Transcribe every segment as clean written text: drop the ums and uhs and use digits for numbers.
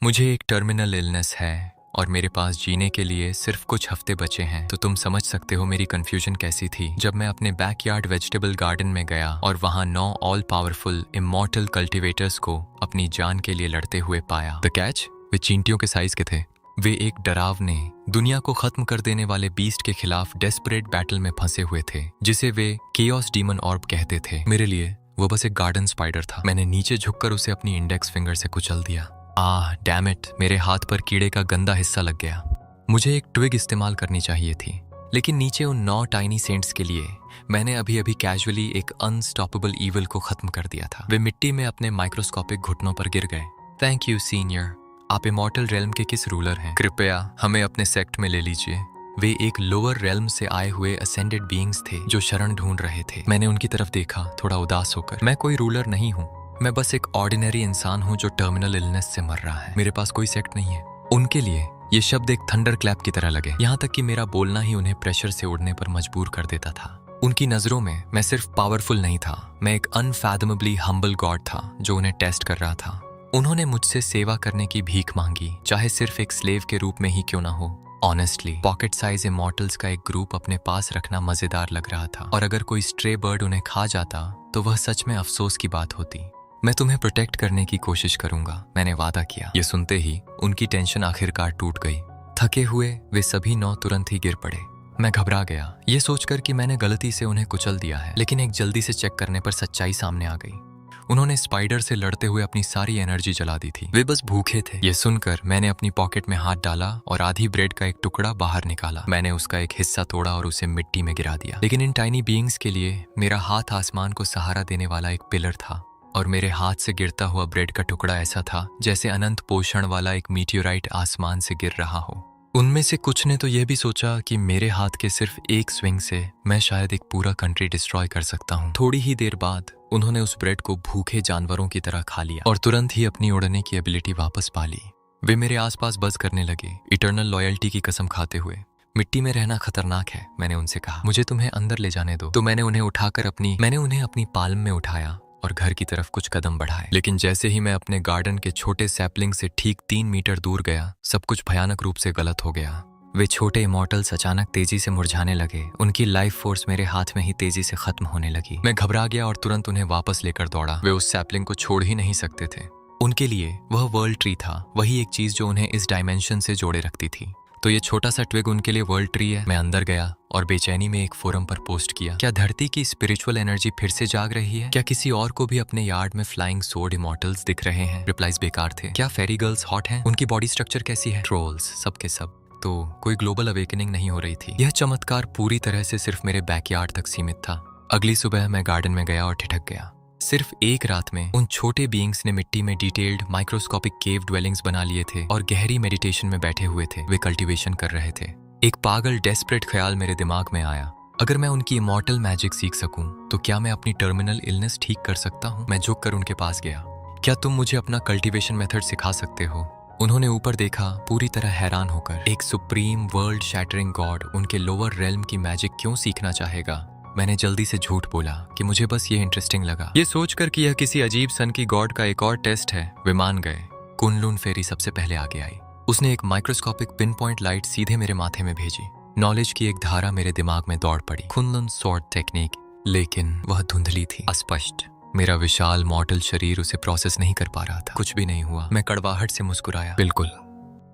मुझे एक terminal illness है और मेरे पास जीने के लिए सिर्फ कुछ हफ्ते बचे हैं। तो तुम समझ सकते हो मेरी कंफ्यूजन कैसी थी जब मैं अपने बैकयार्ड वेजिटेबल गार्डन में गया और वहां 9 ऑल पावरफुल इमॉर्टल कल्टीवेटर्स को अपनी जान के लिए लड़ते हुए पाया। द कैच, वे चींटियों के साइज के थे। वे एक डरावने, दुनिया को खत्म कर देने वाले बीस्ट के खिलाफ डेस्परेट बैटल में फंसे हुए थे, जिसे वे केओस डीमन ऑर्ब कहते थे। मेरे लिए वो बस एक गार्डन स्पाइडर था। मैंने नीचे झुककर उसे अपनी इंडेक्स फिंगर से कुचल दिया। डैम इट, मेरे हाथ पर कीड़े का गंदा हिस्सा लग गया। मुझे एक ट्विग इस्तेमाल करनी चाहिए थी, लेकिन नीचे उन 9 टाइनी सेंट्स के लिए मैंने अभी अभी कैजुअली एक अनस्टॉपेबल ईविल को खत्म कर दिया था। वे मिट्टी में अपने माइक्रोस्कोपिक घुटनों पर गिर गए। थैंक यू सीनियर, आप इमॉर्टल रेल्म के किस रूलर हैं? कृपया हमें अपने सेक्ट में ले लीजिए। वे एक लोअर रेल्म से आए हुए असेंडेड बीइंग्स थे जो शरण ढूंढ रहे थे। मैंने उनकी तरफ देखा, थोड़ा उदास होकर। मैं कोई रूलर नहीं हूँ, मैं बस एक ऑर्डिनरी इंसान हूँ जो टर्मिनल इलनेस से मर रहा है। मेरे पास कोई सेक्ट नहीं है। उनके लिए ये शब्द एक थंडर क्लैप की तरह लगे, यहाँ तक कि मेरा बोलना ही उन्हें प्रेशर से उड़ने पर मजबूर कर देता था। उनकी नजरों में मैं सिर्फ पावरफुल नहीं था, मैं एक अनफैथमेबली हम्बल गॉड था जो उन्हें टेस्ट कर रहा था। उन्होंने मुझसे सेवा करने की भीख मांगी, चाहे सिर्फ एक स्लेव के रूप में ही क्यों ना हो। ऑनेस्टली, पॉकेट साइज इमॉर्टल्स का एक ग्रुप अपने पास रखना मजेदार लग रहा था, और अगर कोई स्ट्रे बर्ड उन्हें खा जाता तो वह सच में अफसोस की बात होती। मैं तुम्हें प्रोटेक्ट करने की कोशिश करूंगा, मैंने वादा किया। ये सुनते ही उनकी टेंशन आखिरकार टूट गई। थके हुए वे सभी 9 तुरंत ही गिर पड़े। मैं घबरा गया, ये सोचकर कि मैंने गलती से उन्हें कुचल दिया है, लेकिन एक जल्दी से चेक करने पर सच्चाई सामने आ गई। उन्होंने स्पाइडर से लड़ते हुए अपनी सारी एनर्जी जला दी थी। वे बस भूखे थे। ये सुनकर मैंने अपनी पॉकेट में हाथ डाला और आधी ब्रेड का एक टुकड़ा बाहर निकाला। मैंने उसका एक हिस्सा तोड़ा और उसे मिट्टी में गिरा दिया। लेकिन इन टाइनी बीइंग्स के लिए मेरा हाथ आसमान को सहारा देने वाला एक पिलर था, और मेरे हाथ से गिरता हुआ ब्रेड का टुकड़ा ऐसा था जैसे अनंत पोषण वाला एक मीटियोराइट आसमान से गिर रहा हो। उनमें से कुछ ने तो यह भी सोचा कि मेरे हाथ के सिर्फ एक स्विंग से मैं शायद एक पूरा कंट्री डिस्ट्रॉय कर सकता हूँ। थोड़ी ही देर बाद उन्होंने उस ब्रेड को भूखे जानवरों की तरह खा लिया और तुरंत ही अपनी उड़ने की एबिलिटी वापस पा ली। वे मेरे आसपास बज़ करने लगे, इटर्नल लॉयल्टी की कसम खाते हुए। मिट्टी में रहना खतरनाक है, मैंने उनसे कहा। मुझे तुम्हें अंदर ले जाने दो। तो मैंने उन्हें अपनी पाल्म में उठाया और घर की तरफ कुछ कदम बढ़ाए। लेकिन जैसे ही मैं अपने गार्डन के छोटे सैपलिंग से ठीक 3 मीटर दूर गया, सब कुछ भयानक रूप से गलत हो गया। वे छोटे इमॉर्टल्स अचानक तेजी से मुरझाने लगे। उनकी लाइफ फोर्स मेरे हाथ में ही तेजी से खत्म होने लगी। मैं घबरा गया और तुरंत उन्हें वापस लेकर दौड़ा। वे उस सैपलिंग को छोड़ ही नहीं सकते थे। उनके लिए वह वर्ल्ड ट्री था, वही एक चीज जो उन्हें इस डायमेंशन से जोड़े रखती थी। तो ये छोटा सा ट्विग उनके लिए वर्ल्ड ट्री है। मैं अंदर गया और बेचैनी में एक फोरम पर पोस्ट किया। क्या धरती की स्पिरिचुअल एनर्जी फिर से जाग रही है? क्या किसी और को भी अपने यार्ड में फ्लाइंग सोर्ड इमॉर्टल्स दिख रहे हैं? रिप्लाईज बेकार थे। क्या फेरी गर्ल्स हॉट हैं? उनकी बॉडी स्ट्रक्चर कैसी है? ट्रोल्स सब के सब। तो कोई ग्लोबल अवेकनिंग नहीं हो रही थी। यह चमत्कार पूरी तरह से सिर्फ मेरे बैकयार्ड तक सीमित था। अगली सुबह मैं गार्डन में गया और ठिठक गया। सिर्फ एक रात में उन छोटे बीइंग्स ने मिट्टी में डिटेल्ड माइक्रोस्कोपिक केव ड्वेलिंग्स बना लिए थे और गहरी मेडिटेशन में बैठे हुए थे। वे कल्टीवेशन कर रहे थे। एक पागल डेस्परेट ख्याल मेरे दिमाग में आया, अगर मैं उनकी इमॉर्टल मैजिक सीख सकूं तो क्या मैं अपनी टर्मिनल इलनेस ठीक कर सकता हूं? मैं झुककर उनके पास गया। क्या तुम मुझे अपना कल्टीवेशन मेथड सिखा सकते हो? उन्होंने ऊपर देखा, पूरी तरह हैरान होकर। एक सुप्रीम वर्ल्ड शैटरिंग गॉड उनके लोअर रेल्म की मैजिक क्यों सीखना चाहेगा? मैंने जल्दी से झूठ बोला कि मुझे बस ये इंटरेस्टिंग लगा। ये सोचकर कि यह किसी अजीब सन की गॉड का एक और टेस्ट है। वे मान गए। कुनलुन फेरी सबसे पहले आगे आई। उसने एक माइक्रोस्कोपिक पिन पॉइंट लाइट सीधे मेरे माथे में भेजी। नॉलेज की एक धारा मेरे दिमाग में दौड़ पड़ी। कुनलुन सॉर्ड टेक्निक, लेकिन वह धुंधली थी, अस्पष्ट। मेरा विशाल मॉडल शरीर उसे प्रोसेस नहीं कर पा रहा था। कुछ भी नहीं हुआ। मैं कड़वाहट से मुस्कुराया। बिल्कुल,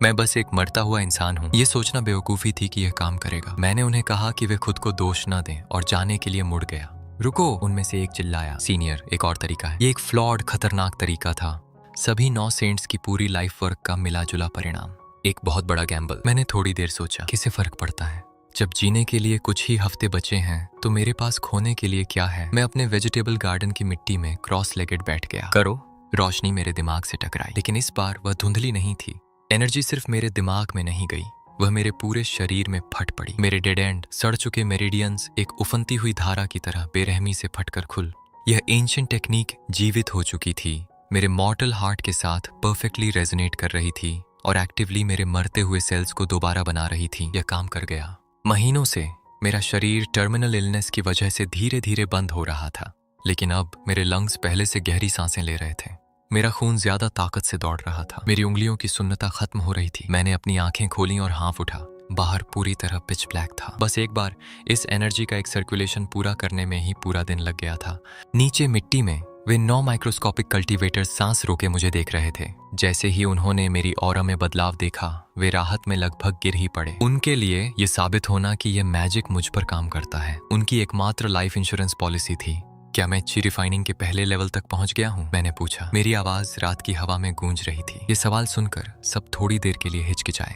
मैं बस एक मरता हुआ इंसान हूँ। ये सोचना बेवकूफ़ी थी कि यह काम करेगा। मैंने उन्हें कहा कि वे खुद को दोष न दें और जाने के लिए मुड़ गया। रुको, उनमें से एक चिल्लाया। सीनियर, एक और तरीका है। ये एक फ्लॉड, खतरनाक तरीका था। सभी 9 सेंट्स की पूरी लाइफ वर्क का मिला जुला परिणाम। एक बहुत बड़ा गैम्बल। मैंने थोड़ी देर सोचा, किसे फर्क पड़ता है? जब जीने के लिए कुछ ही हफ्ते बचे हैं तो मेरे पास खोने के लिए क्या है? मैं अपने वेजिटेबल गार्डन की मिट्टी में क्रॉस लेगेड बैठ गया। करो। रोशनी मेरे दिमाग से टकराई, लेकिन इस बार वह धुंधली नहीं थी। एनर्जी सिर्फ मेरे दिमाग में नहीं गई, वह मेरे पूरे शरीर में फट पड़ी। मेरे डेड एंड, सड़ चुके मेरिडियंस एक उफनती हुई धारा की तरह बेरहमी से फटकर खुल। यह एंशिएंट टेक्निक जीवित हो चुकी थी, मेरे मॉर्टल हार्ट के साथ परफेक्टली रेजोनेट कर रही थी और एक्टिवली मेरे मरते हुए सेल्स को दोबारा बना रही थी। यह काम कर गया। महीनों से मेरा शरीर टर्मिनल इलनेस की वजह से धीरे धीरे बंद हो रहा था, लेकिन अब मेरे लंग्स पहले से गहरी सांसें ले रहे थे। मेरा खून ज्यादा ताकत से दौड़ रहा था। मेरी उंगलियों की सुन्नता खत्म हो रही थी। मैंने अपनी आंखें खोली और हाथ उठा। बाहर पूरी तरह पिच ब्लैक था। बस एक बार इस एनर्जी का एक सर्कुलेशन पूरा करने में ही पूरा दिन लग गया था। नीचे मिट्टी में वे 9 माइक्रोस्कोपिक कल्टीवेटर्स सांस रोके मुझे देख रहे थे। जैसे ही उन्होंने मेरी ऑरा में बदलाव देखा, वे राहत में लगभग गिर ही पड़े। उनके लिए ये साबित होना कि यह मैजिक मुझ पर काम करता है, उनकी एकमात्र लाइफ इंश्योरेंस पॉलिसी थी। क्या मैं ची रिफाइनिंग के पहले लेवल तक पहुंच गया हूं? मैंने पूछा। मेरी आवाज रात की हवा में गूंज रही थी। ये सवाल सुनकर सब थोड़ी देर के लिए हिचकिचाए।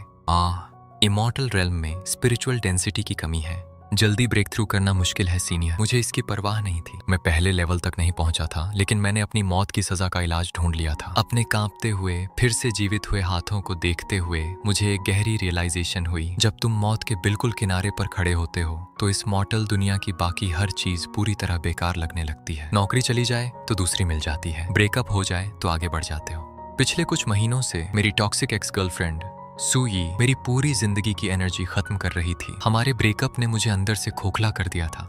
इमॉर्टल रेल्म में स्पिरिचुअल डेंसिटी की कमी है। जल्दी ब्रेक थ्रू करना मुश्किल है सीनियर। मुझे इसकी परवाह नहीं थी। मैं पहले लेवल तक नहीं पहुंचा था, लेकिन मैंने अपनी मौत की सजा का इलाज ढूंढ लिया था। अपने कांपते हुए फिर से जीवित हुए हाथों को देखते हुए मुझे एक गहरी रियलाइजेशन हुई। जब तुम मौत के बिल्कुल किनारे पर खड़े होते हो तो इस मॉर्टल दुनिया की बाकी हर चीज पूरी तरह बेकार लगने लगती है। नौकरी चली जाए तो दूसरी मिल जाती है, ब्रेकअप हो जाए तो आगे बढ़ जाते हो। पिछले कुछ महीनों से मेरी टॉक्सिक एक्स गर्लफ्रेंड सुई मेरी पूरी जिंदगी की एनर्जी खत्म कर रही थी। हमारे ब्रेकअप ने मुझे अंदर से खोखला कर दिया था।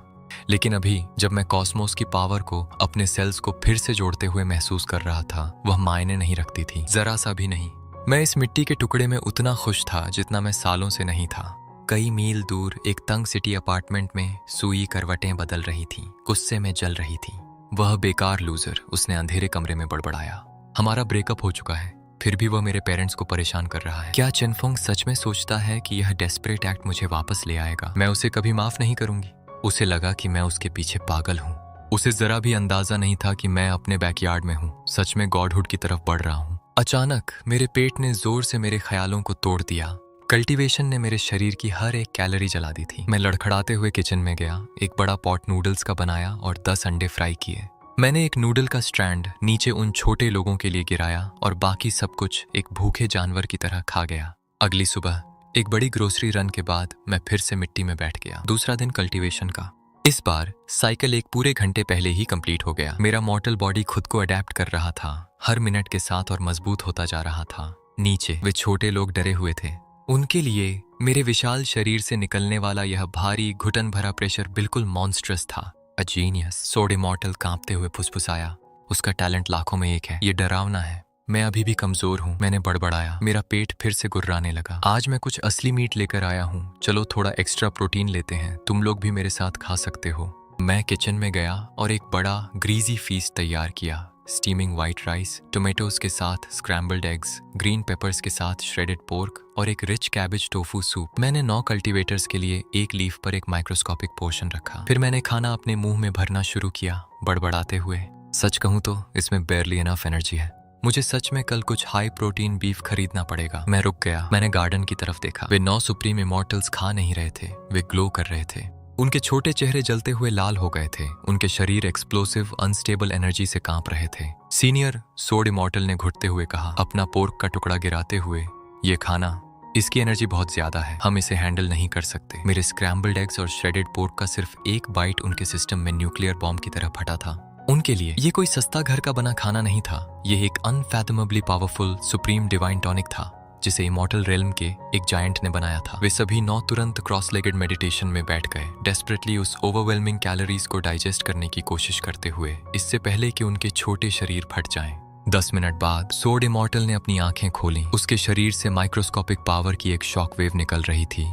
लेकिन अभी जब मैं कॉस्मोस की पावर को अपने सेल्स को फिर से जोड़ते हुए महसूस कर रहा था, वह मायने नहीं रखती थी, जरा सा भी नहीं। मैं इस मिट्टी के टुकड़े में उतना खुश था जितना मैं सालों से नहीं था। कई मील दूर एक तंग सिटी अपार्टमेंट में सुई करवटें बदल रही थी, गुस्से में जल रही थी। वह बेकार लूजर, उसने अंधेरे कमरे में बड़बड़ाया। हमारा ब्रेकअप हो चुका है, फिर भी वह मेरे पेरेंट्स को परेशान कर रहा है। क्या चेनफोंग सच में सोचता है कि यह डेस्परेट एक्ट मुझे वापस ले आएगा? मैं उसे कभी माफ नहीं करूंगी। उसे लगा कि मैं उसके पीछे पागल हूँ। उसे जरा भी अंदाजा नहीं था कि मैं अपने बैकयार्ड में हूँ, सच में गॉडहुड की तरफ बढ़ रहा हूँ। अचानक मेरे पेट ने जोर से मेरे ख्यालों को तोड़ दिया। कल्टीवेशन ने मेरे शरीर की हर एक कैलोरी जला दी थी। मैं लड़खड़ाते हुए किचन में गया, एक बड़ा पॉट नूडल्स का बनाया और 10 अंडे फ्राई किए। मैंने एक नूडल का स्ट्रैंड नीचे उन छोटे लोगों के लिए गिराया और बाकी सब कुछ एक भूखे जानवर की तरह खा गया। अगली सुबह एक बड़ी ग्रोसरी रन के बाद मैं फिर से मिट्टी में बैठ गया। दूसरा दिन कल्टीवेशन का। इस बार साइकिल एक पूरे घंटे पहले ही कंप्लीट हो गया। मेरा मॉर्टल बॉडी खुद को अडेप्ट कर रहा था, हर मिनट के साथ और मजबूत होता जा रहा था। नीचे वे छोटे लोग डरे हुए थे। उनके लिए मेरे विशाल शरीर से निकलने वाला यह भारी घुटन भरा प्रेशर बिल्कुल मॉन्स्ट्रस था। अ जीनियस, सोड इमॉर्टल कांपते हुए फुसफुसाया। उसका टैलेंट लाखों में एक है। ये डरावना है। मैं अभी भी कमजोर हूँ, मैंने बड़बड़ाया। मेरा पेट फिर से गुर्राने लगा। आज मैं कुछ असली मीट लेकर आया हूँ, चलो थोड़ा एक्स्ट्रा प्रोटीन लेते हैं, तुम लोग भी मेरे साथ खा सकते हो। मैं किचन में गया और एक बड़ा ग्रीजी फीस्ट तैयार किया। स्टीमिंग व्हाइट राइस, टोमेटोज के साथ स्क्रैम्बल्ड एग्स, ग्रीन पेपर्स के साथ श्रेडेड पोर्क और एक रिच कैबेज टोफू सूप। मैंने 9 कल्टीवेटर्स के लिए एक लीफ पर एक माइक्रोस्कोपिक पोर्शन रखा। फिर मैंने खाना अपने मुंह में भरना शुरू किया, बड़बड़ाते हुए। सच कहूं तो इसमें बेयरली एनफ एनर्जी है। मुझे सच में कल कुछ हाई प्रोटीन बीफ खरीदना पड़ेगा। मैं रुक गया। मैंने गार्डन की तरफ देखा। वे 9 सुप्रीम इमॉर्टल्स खा नहीं रहे थे, वे ग्लो कर रहे थे। उनके छोटे चेहरे जलते हुए लाल हो गए थे। उनके शरीर एक्सप्लोसिव अनस्टेबल एनर्जी से कांप रहे थे। सीनियर, सोड इमॉर्टल ने घुटते हुए कहा, अपना पोर्क का टुकड़ा गिराते हुए, ये खाना, इसकी एनर्जी बहुत ज्यादा है, हम इसे हैंडल नहीं कर सकते। मेरे स्क्रैम्बल्ड एग्स और श्रेडेड पोर्क का सिर्फ एक बाइट उनके सिस्टम में न्यूक्लियर बॉम्ब की तरह फटा था। उनके लिए ये कोई सस्ता घर का बना खाना नहीं था, ये एक अनफैथमेबली पावरफुल सुप्रीम डिवाइन टॉनिक था जिसे इमॉर्टल रेल्म के एक जायंट ने बनाया था। वे सभी 9 तुरंत क्रॉस लेगेड मेडिटेशन में बैठ गए, डेस्परेटली उस ओवरवेलमिंग कैलोरीज को डाइजेस्ट करने की कोशिश करते हुए, इससे पहले कि उनके छोटे शरीर फट जाएं। 10 मिनट बाद सोड इमॉर्टल ने अपनी आंखें खोली। उसके शरीर से माइक्रोस्कोपिक पावर की एक शॉक वेव निकल रही थी।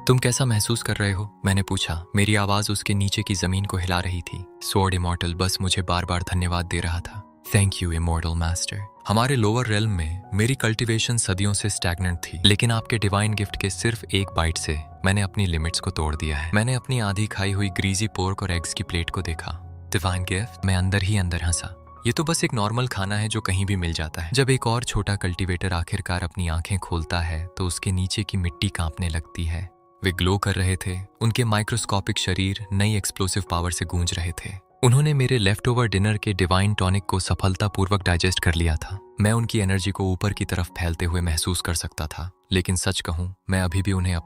तुम कैसा महसूस कर रहे हो? मैंने पूछा। मेरी आवाज उसके नीचे की जमीन को हिला रही थी। सोड इमॉर्टल बस मुझे बार बार धन्यवाद दे रहा था। Thank you immortal master. हमारे लोअर रेल्म में मेरी कल्टीवेशन सदियों से स्टैग्नेंट थी, लेकिन आपके डिवाइन गिफ्ट के सिर्फ एक बाइट से मैंने अपनी लिमिट्स को तोड़ दिया है। मैंने अपनी आधी खाई हुई ग्रीजी पोर्क और एग्स की प्लेट को देखा। Divine gift? मैं अंदर ही अंदर हंसा। ये तो बस एक नॉर्मल खाना है जो कहीं भी मिल जाता है। जब एक और छोटा कल्टीवेटर आखिरकार अपनी आंखें खोलता है तो उसके नीचे की मिट्टी कांपने लगती है। वे ग्लो कर रहे थे। उनके माइक्रोस्कोपिक शरीर नई एक्सप्लोसिव पावर से गूंज रहे थे। उन्होंने मेरे लेफ्ट ओवर डिनर के डिवाइन टॉनिक को सफलतापूर्वक डाइजेस्ट कर लिया था। मैं उनकी एनर्जी को ऊपर की तरफ फैलते हुए महसूस कर सकता था, लेकिन सच कहूं, मैं अभी भी उन्हें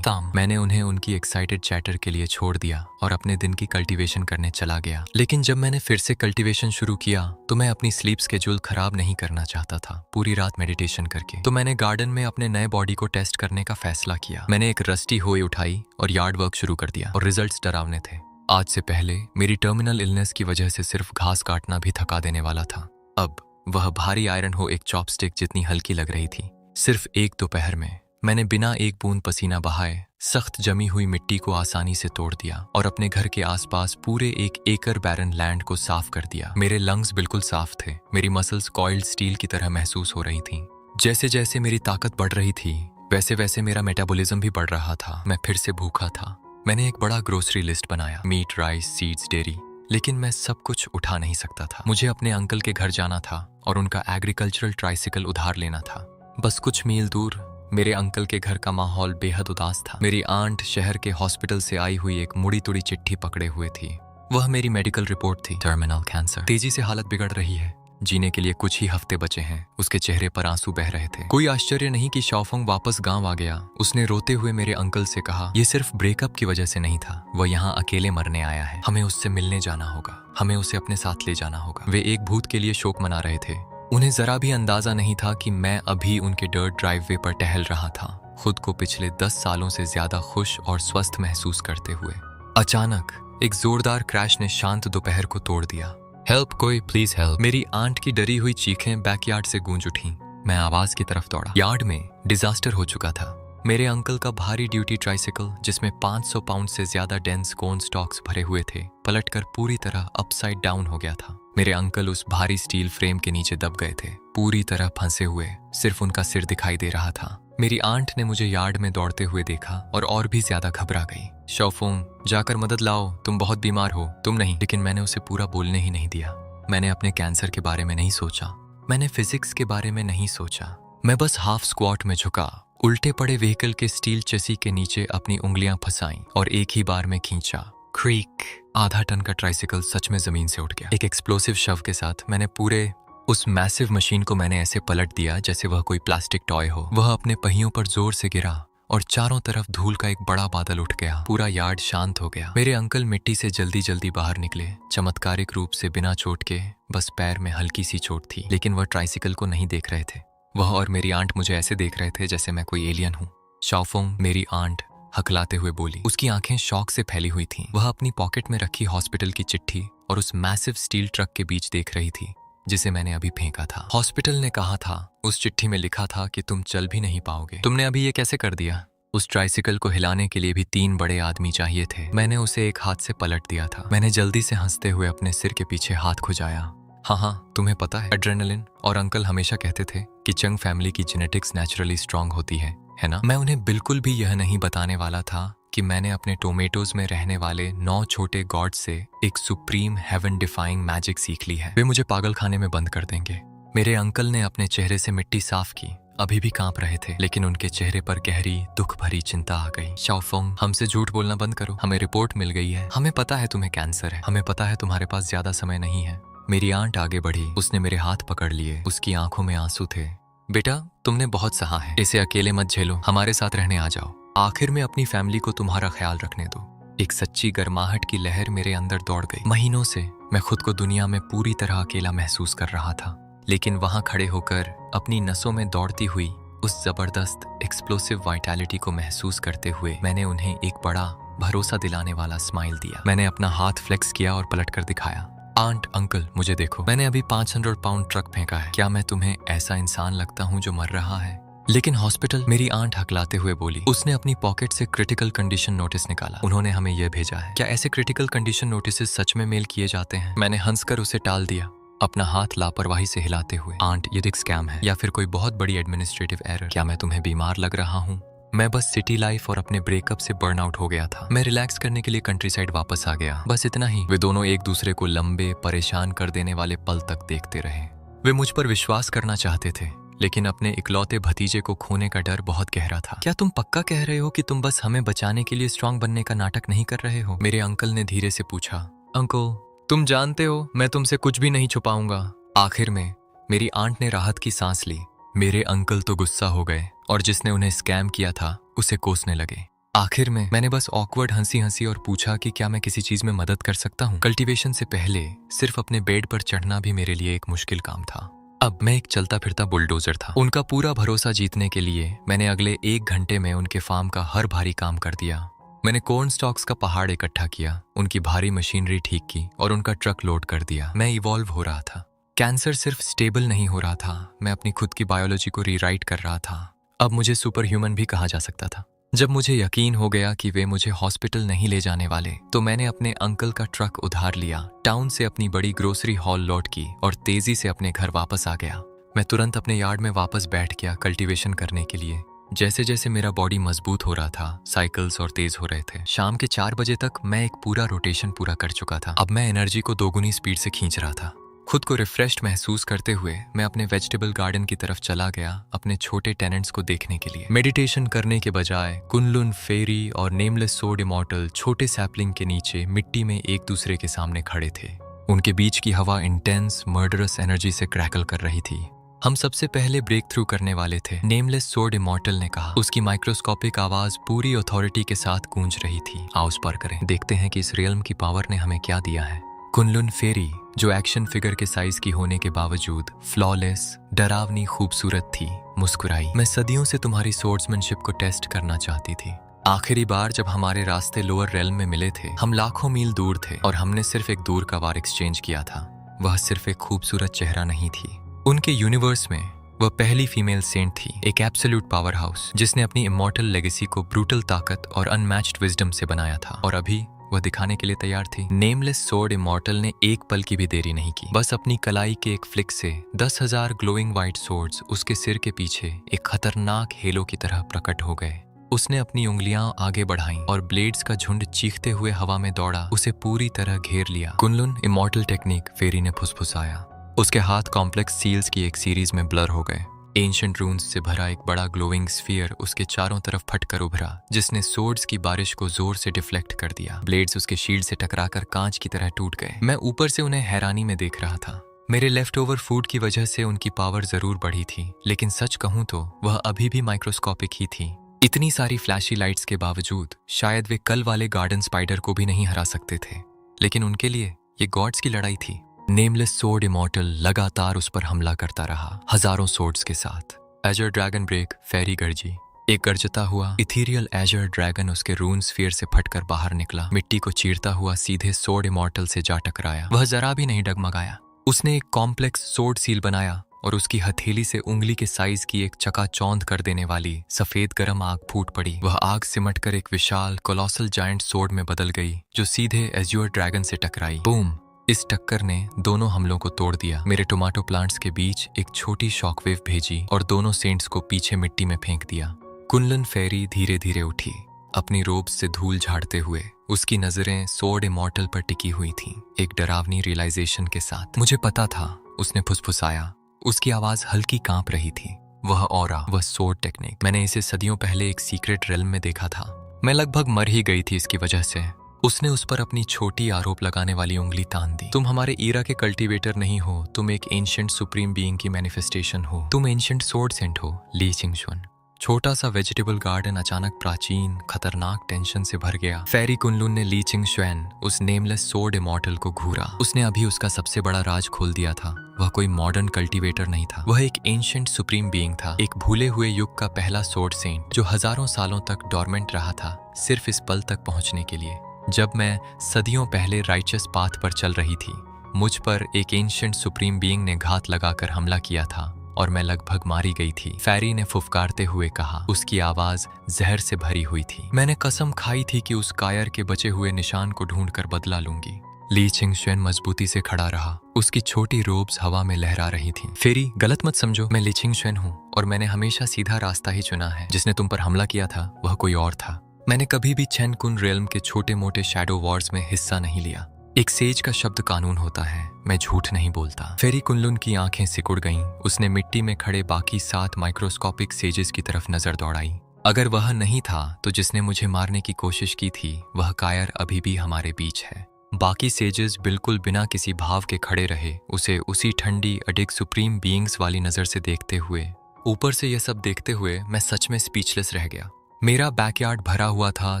मैंने उन्हें उनकी एक्साइटेड चैटर के लिए छोड़ दिया और अपने दिन की कल्टीवेशन करने चला गया। लेकिन जब मैंने फिर से कल्टीवेशन शुरू किया तो मैं अपनी स्लीप स्केड्यूल खराब नहीं करना चाहता था, पूरी रात मेडिटेशन करके। तो मैंने गार्डन में अपने नए बॉडी को टेस्ट करने का फैसला किया। मैंने एक रस्टी होई उठाई और यार्ड वर्क शुरू कर दिया और रिजल्ट्स डरावने थे। आज से पहले मेरी टर्मिनल इलनेस की वजह से सिर्फ घास काटना भी थका देने वाला था। अब वह भारी आयरन हो एक चॉपस्टिक जितनी हल्की लग रही थी। सिर्फ एक दोपहर में मैंने बिना एक बूंद पसीना बहाए सख्त जमी हुई मिट्टी को आसानी से तोड़ दिया और अपने घर के आसपास पूरे 1 एकड़ बैरन लैंड को साफ कर दिया। मेरे लंग्स बिल्कुल साफ थे, मेरी मसल्स कॉइल्ड स्टील की तरह महसूस हो रही थीं। जैसे जैसे मेरी ताकत बढ़ रही थी वैसे वैसे मेरा मेटाबॉलिज्म भी बढ़ रहा था। मैं फिर से भूखा था। मैंने एक बड़ा ग्रोसरी लिस्ट बनाया, मीट, राइस, सीड्स, डेयरी, लेकिन मैं सब कुछ उठा नहीं सकता था। मुझे अपने अंकल के घर जाना था और उनका एग्रीकल्चरल ट्राइसिकल उधार लेना था। बस कुछ मील दूर मेरे अंकल के घर का माहौल बेहद उदास था। मेरी आंट शहर के हॉस्पिटल से आई हुई एक मुड़ी तुड़ी चिट्ठी पकड़े हुए थी। वह मेरी मेडिकल रिपोर्ट थी, टर्मिनल कैंसर, तेजी से हालत बिगड़ रही है, जीने के लिए कुछ ही हफ्ते बचे हैं। उसके चेहरे पर आंसू बह रहे थे। कोई आश्चर्य नहीं कि शाओफंग वापस गांव आ गया। उसने रोते हुए मेरे अंकल से कहा, यह सिर्फ ब्रेकअप की वजह से नहीं था, वह यहाँ अकेले मरने आया है। हमें उससे मिलने जाना होगा, हमें उसे अपने साथ ले जाना होगा। वे एक भूत के लिए शोक मना रहे थे। उन्हें जरा भी अंदाजा नहीं था कि मैं अभी उनके डर्ट ड्राइववे पर टहल रहा था, खुद को पिछले 10 सालों से ज्यादा खुश और स्वस्थ महसूस करते हुए। अचानक एक जोरदार क्रैश ने शांत दोपहर को तोड़ दिया। हेल्प, कोई प्लीज हेल्प। मेरी आंट की डरी हुई चीखें बैकयार्ड से गूंज उठीं। मैं आवाज की तरफ दौड़ा। यार्ड में डिजास्टर हो चुका था। मेरे अंकल का भारी ड्यूटी ट्राइसिकल, जिसमें 500 पाउंड से ज्यादा डेंस कोन स्टॉक्स भरे हुए थे, पलटकर पूरी तरह अपसाइड डाउन हो गया था। मेरे अंकल उस भारी स्टील फ्रेम के नीचे दब गए थे, पूरी तरह फंसे हुए। सिर्फ उनका सिर दिखाई दे रहा था। मेरी आंट ने मुझे यार्ड में दौड़ते हुए देखा और भी ज्यादा घबरा गई। शाओफंग, जाकर मदद लाओ, तुम बहुत बीमार हो। तुम नहीं। लेकिन मैंने उसे पूरा बोलने ही नहीं दिया। मैंने अपने कैंसर के बारे में नहीं सोचा, मैंने फिजिक्स के बारे में नहीं सोचा। मैं बस हाफ स्क्वाट में झुका, उल्टे पड़े व्हीकल के स्टील चेसी के नीचे अपनी उंगलियां फंसाईं और एक ही बार में खींचा। क्रीक। आधा टन का ट्राइसिकल सच में जमीन से उठ गया। एक एक्सप्लोसिव शव के साथ मैंने पूरे उस मैसिव मशीन को मैंने ऐसे पलट दिया जैसे वह कोई प्लास्टिक टॉय हो। वह अपने पहियों पर जोर से गिरा और चारों तरफ धूल का एक बड़ा बादल उठ गया। पूरा यार्ड शांत हो गया। मेरे अंकल मिट्टी से जल्दी जल्दी बाहर निकले, चमत्कारिक रूप से बिना चोट के। बस पैर में हल्की सी चोट थी, लेकिन वह ट्राइसिकल को नहीं देख रहे थे। वह और मेरी आंट मुझे ऐसे देख रहे थे जैसे मैं कोई एलियन हूँ। शाओफंग, मेरी आंट हकलाते हुए बोली। उसकी आंखें शौक से फैली हुई थीं। वह अपनी पॉकेट में रखी हॉस्पिटल की चिट्ठी और उस मैसिव स्टील ट्रक के बीच देख रही थी जिसे मैंने अभी फेंका था। हॉस्पिटल ने कहा था, उस चिट्ठी में लिखा था कि तुम चल भी नहीं पाओगे। तुमने अभी ये कैसे कर दिया? उस ट्राइसिकल को हिलाने के लिए भी 3 बड़े आदमी चाहिए थे। मैंने उसे एक हाथ से पलट दिया था। मैंने जल्दी से हंसते हुए अपने सिर के पीछे हाथ खुजाया। हाँ, तुम्हें पता है, एड्रेनलिन। और अंकल हमेशा कहते थे कि चंग फैमिली की जेनेटिक्स नेचुरली स्ट्रांग होती है ना? मैं उन्हें बिल्कुल भी यह नहीं बताने वाला था कि मैंने अपने टोमेटोज में रहने वाले 9 छोटे गॉड से एक सुप्रीम हेवन डिफाइंग मैजिक सीख ली है। वे मुझे पागल खाने में बंद कर देंगे। मेरे अंकल ने अपने चेहरे से मिट्टी साफ की। अभी भी कांप रहे थे, लेकिन उनके चेहरे पर गहरी दुख भरी चिंता आ गई। शाओफंग, हमसे झूठ बोलना बंद करो। हमें रिपोर्ट मिल गई है। हमें पता है तुम्हें कैंसर है। हमें पता है तुम्हारे पास ज्यादा समय नहीं है। मेरी आंट आगे बढ़ी। उसने मेरे हाथ पकड़ लिए। उसकी आंखों में आंसू थे। बेटा, तुमने बहुत सहा है। इसे अकेले मत झेलो, हमारे साथ रहने आ जाओ। आखिर में अपनी फैमिली को तुम्हारा ख्याल रखने दो। एक सच्ची गर्माहट की लहर मेरे अंदर दौड़ गई। महीनों से मैं खुद को दुनिया में पूरी तरह अकेला महसूस कर रहा था, लेकिन वहां खड़े होकर अपनी नसों में दौड़ती हुई उस जबरदस्त एक्सप्लोसिव वाइटैलिटी को महसूस करते हुए मैंने उन्हें एक बड़ा भरोसा दिलाने वाला स्माइल दिया। मैंने अपना हाथ फ्लेक्स किया और पलट कर दिखाया। आंट, अंकल, मुझे देखो, मैंने अभी 500 पाउंड ट्रक फेंका है। क्या मैं तुम्हें ऐसा इंसान लगता हूँ जो मर रहा है? लेकिन हॉस्पिटल, मेरी आंट हकलाते हुए बोली। उसने अपनी पॉकेट से क्रिटिकल कंडीशन नोटिस निकाला। उन्होंने हमें यह भेजा है। क्या ऐसे क्रिटिकल कंडीशन नोटिस सच में मेल किए जाते हैं? मैंने हंसकर उसे टाल दिया, अपना हाथ लापरवाही से हिलाते हुए। आंट, ये एक स्कैम है या फिर कोई बहुत बड़ी एडमिनिस्ट्रेटिव एरर। क्या मैं तुम्हें बीमार लग रहा हूँ? मैं बस सिटी लाइफ और अपने ब्रेकअप से बर्न आउट हो गया था। मैं रिलैक्स करने के लिए कंट्री साइड वापस आ गया, बस इतना ही। वे दोनों एक दूसरे को लंबे, परेशान कर देने वाले पल तक देखते रहे। वे मुझ पर विश्वास करना चाहते थे, लेकिन अपने इकलौते भतीजे को खोने का डर बहुत गहरा था। क्या तुम पक्का कह रहे हो कि तुम बस हमें बचाने के लिए स्ट्रांग बनने का नाटक नहीं कर रहे हो? मेरे अंकल ने धीरे से पूछा। अंकल, तुम जानते हो मैं तुमसे कुछ भी नहीं छुपाऊंगा। आखिर में मेरी आंट ने राहत की सांस ली। मेरे अंकल तो गुस्सा हो गए और जिसने उन्हें स्कैम किया था उसे कोसने लगे। आखिर में मैंने बस ऑकवर्ड हंसी हंसी और पूछा कि क्या मैं किसी चीज में मदद कर सकता हूँ। कल्टीवेशन से पहले सिर्फ अपने बेड पर चढ़ना भी मेरे लिए एक मुश्किल काम था। अब मैं एक चलता फिरता बुलडोजर था। उनका पूरा भरोसा जीतने के लिए मैंने अगले 1 घंटे में उनके फार्म का हर भारी काम कर दिया। मैंने कॉर्न स्टॉक्स का पहाड़ इकट्ठा किया, उनकी भारी मशीनरी ठीक की और उनका ट्रक लोड कर दिया। मैं इवॉल्व हो रहा था। कैंसर सिर्फ स्टेबल नहीं हो रहा था, मैं अपनी खुद की बायोलॉजी को रीराइट कर रहा था। अब मुझे सुपर ह्यूमन भी कहा जा सकता था। जब मुझे यकीन हो गया कि वे मुझे हॉस्पिटल नहीं ले जाने वाले, तो मैंने अपने अंकल का ट्रक उधार लिया, टाउन से अपनी बड़ी ग्रोसरी हॉल लौट की और तेजी से अपने घर वापस आ गया। मैं तुरंत अपने यार्ड में वापस बैठ गया कल्टीवेशन करने के लिए। जैसे जैसे मेरा बॉडी मजबूत हो रहा था, साइकिल्स और तेज हो रहे थे। शाम के 4 बजे तक मैं एक पूरा रोटेशन पूरा कर चुका था। अब मैं एनर्जी को दोगुनी स्पीड से खींच रहा था। खुद को रिफ्रेश्ड महसूस करते हुए मैं अपने वेजिटेबल गार्डन की तरफ चला गया, अपने छोटे टेनेंट्स को देखने के लिए। मेडिटेशन करने के बजाय कुनलुन फेरी और नेमलेस सोड इमॉर्टल छोटे सैपलिंग के नीचे मिट्टी में एक दूसरे के सामने खड़े थे। उनके बीच की हवा इंटेंस मर्डरस एनर्जी से क्रैकल कर रही थी। हम सबसे पहले ब्रेक थ्रू करने वाले थे, नेमलेस सोड इमॉर्टल ने कहा। उसकी माइक्रोस्कोपिक आवाज पूरी अथॉरिटी के साथ गूंज रही थी। आओ उस पर करें, देखते हैं कि इस रियल्म की पावर ने हमें क्या दिया है। कुनलुन फेरी, जो एक्शन फिगर के साइज की होने के बावजूद फ्लॉलेस, डरावनी खूबसूरत थी, मुस्कुराई। मैं सदियों से तुम्हारी सोर्ड्समैनशिप को टेस्ट करना चाहती थी। आखिरी बार जब हमारे रास्ते लोअर रेल्म में मिले थे, हम लाखों मील दूर थे और हमने सिर्फ एक दूर का वार एक्सचेंज किया था। वह सिर्फ एक खूबसूरत चेहरा नहीं थी। उनके यूनिवर्स में वह पहली फीमेल सेंट थी, एक एब्सोल्यूट पावर हाउस जिसने अपनी इमॉर्टल लेगेसी को ब्रूटल ताकत और अनमैच्ड विजडम से बनाया था। और अभी वह दिखाने के लिए तैयार थी। नेमलेस सोर्ड इमॉर्टल ने एक पल की भी देरी नहीं की। बस अपनी कलाई के एक फ्लिक से 10,000 ग्लोइंग व्हाइट सोर्ड्स उसके सिर के पीछे एक खतरनाक हेलो की तरह प्रकट हो गए। उसने अपनी उंगलियां आगे बढ़ाईं और ब्लेड्स का झुंड चीखते हुए हवा में दौड़ा, उसे पूरी तरह घेर लिया। कुनलुन इमॉर्टल टेक्निक, फेरी ने फुसफुसाया। उसके हाथ कॉम्प्लेक्स सील्स की एक सीरीज में ब्लर हो गए। एंशिएंट रून्स से भरा एक बड़ा ग्लोइंग स्फीयर उसके चारों तरफ फटकर उभरा, जिसने सोर्ड्स की बारिश को जोर से डिफ्लेक्ट कर दिया। ब्लेड्स उसके शील्ड से टकराकर कांच की तरह टूट गए। मैं ऊपर से उन्हें हैरानी में देख रहा था। मेरे लेफ्ट ओवर फूड की वजह से उनकी पावर जरूर बढ़ी थी, लेकिन सच कहूं तो वह अभी भी माइक्रोस्कोपिक ही थी। इतनी सारी फ्लैशी लाइट्स के बावजूद शायद वे कल वाले गार्डन स्पाइडर को भी नहीं हरा सकते थे, लेकिन उनके लिए ये गॉड्स की लड़ाई थी। नेमलेस सोर्ड इमॉर्टल लगातार उस पर हमला करता रहा, हजारों सोर्ड्स के साथ। एजर ड्रैगन ब्रेक, फेरी गर्जी। एक गर्जता हुआ इथीरियल एजर ड्रैगन उसके रून स्फीयर से फटकर बाहर निकला, मिट्टी को चीरता हुआ सीधे सोर्ड इमॉर्टल से जा टकराया। वह जरा भी नहीं डगमगाया। उसने एक कॉम्प्लेक्स सोर्ड सील बनाया और उसकी हथेली से उंगली के साइज की एक चकाचौंध कर देने वाली सफेद गर्म आग फूट पड़ी। वह आग सिमटकर एक विशाल कोलोसल जायंट सोर्ड में बदल गई, जो सीधे एज्योर ड्रैगन से टकराई। बूम! इस टक्कर ने दोनों हमलों को तोड़ दिया। मेरे टोमेटो प्लांट्स के बीच एक छोटी शॉकवेव भेजी और दोनों सेंट्स को पीछे मिट्टी में फेंक दिया। कुनलन फेरी धीरे धीरे उठी, अपनी रोब्स से धूल झाड़ते हुए। उसकी नजरें सोर्ड इमॉर्टल पर टिकी हुई थीं, एक डरावनी रियलाइजेशन के साथ। मुझे पता था, उसने फुसफुसाया। उसकी आवाज हल्की कांप रही थी। वह ऑरा, वह सोर्ड टेक्निक, मैंने इसे सदियों पहले एक सीक्रेट रेल्म में देखा था। मैं लगभग मर ही गई थी इसकी वजह से। उसने उस पर अपनी छोटी आरोप लगाने वाली उंगली तान दी। तुम हमारे ईरा के कल्टीवेटर नहीं हो, तुम एक एंशिएंट सुप्रीम बीइंग की मैनिफेस्टेशन हो। तुम एंशिएंट सोर्ड सेंट हो, ली चिंगशुन। छोटा सा वेजिटेबल गार्डन अचानक प्राचीन खतरनाक टेंशन से भर गया। फेरी कुनलुन ने ली चिंगशुन, उस नेमलेस सोर्ड इमॉर्टल को घूरा। उसने अभी उसका सबसे बड़ा राज खोल दिया था। वह कोई मॉडर्न कल्टीवेटर नहीं था, वह एक एंशिएंट सुप्रीम बीइंग था, एक भूले हुए युग का पहला सोर्ड सेंट, जो हजारों सालों तक डोरमेंट रहा था, सिर्फ इस पल तक पहुंचने के लिए। जब मैं सदियों पहले राइचस पाथ पर चल रही थी, मुझ पर एक एंशिएंट सुप्रीम बीइंग ने घात लगाकर हमला किया था और मैं लगभग मारी गई थी। फेरी ने फुफकारते हुए कहा, उसकी आवाज जहर से भरी हुई थी। मैंने कसम खाई थी कि उस कायर के बचे हुए निशान को ढूंढकर बदला लूंगी। ली चिंगशुन मजबूती से खड़ा रहा, उसकी छोटी रोब्स हवा में लहरा रही थीं। फेरी, गलत मत समझो, मैं ली चिंगशुन हूँ और मैंने हमेशा सीधा रास्ता ही चुना है। जिसने तुम पर हमला किया था वह कोई और था। मैंने कभी भी छेन कुन रेल्म के छोटे मोटे शैडो वॉर्स में हिस्सा नहीं लिया। एक सेज का शब्द कानून होता है, मैं झूठ नहीं बोलता। फेरी कुनलुन की आंखें सिकुड़ गईं। उसने मिट्टी में खड़े बाकी 7 माइक्रोस्कोपिक सेजेस की तरफ नजर दौड़ाई। अगर वह नहीं था तो जिसने मुझे मारने की कोशिश की थी, वह कायर अभी भी हमारे बीच है। बाकी सेजेस बिल्कुल बिना किसी भाव के खड़े रहे, उसे उसी ठंडी अडिग सुप्रीम बीइंग्स वाली नजर से देखते हुए। ऊपर से यह सब देखते हुए मैं सच में स्पीचलेस रह गया। मेरा बैकयार्ड भरा हुआ था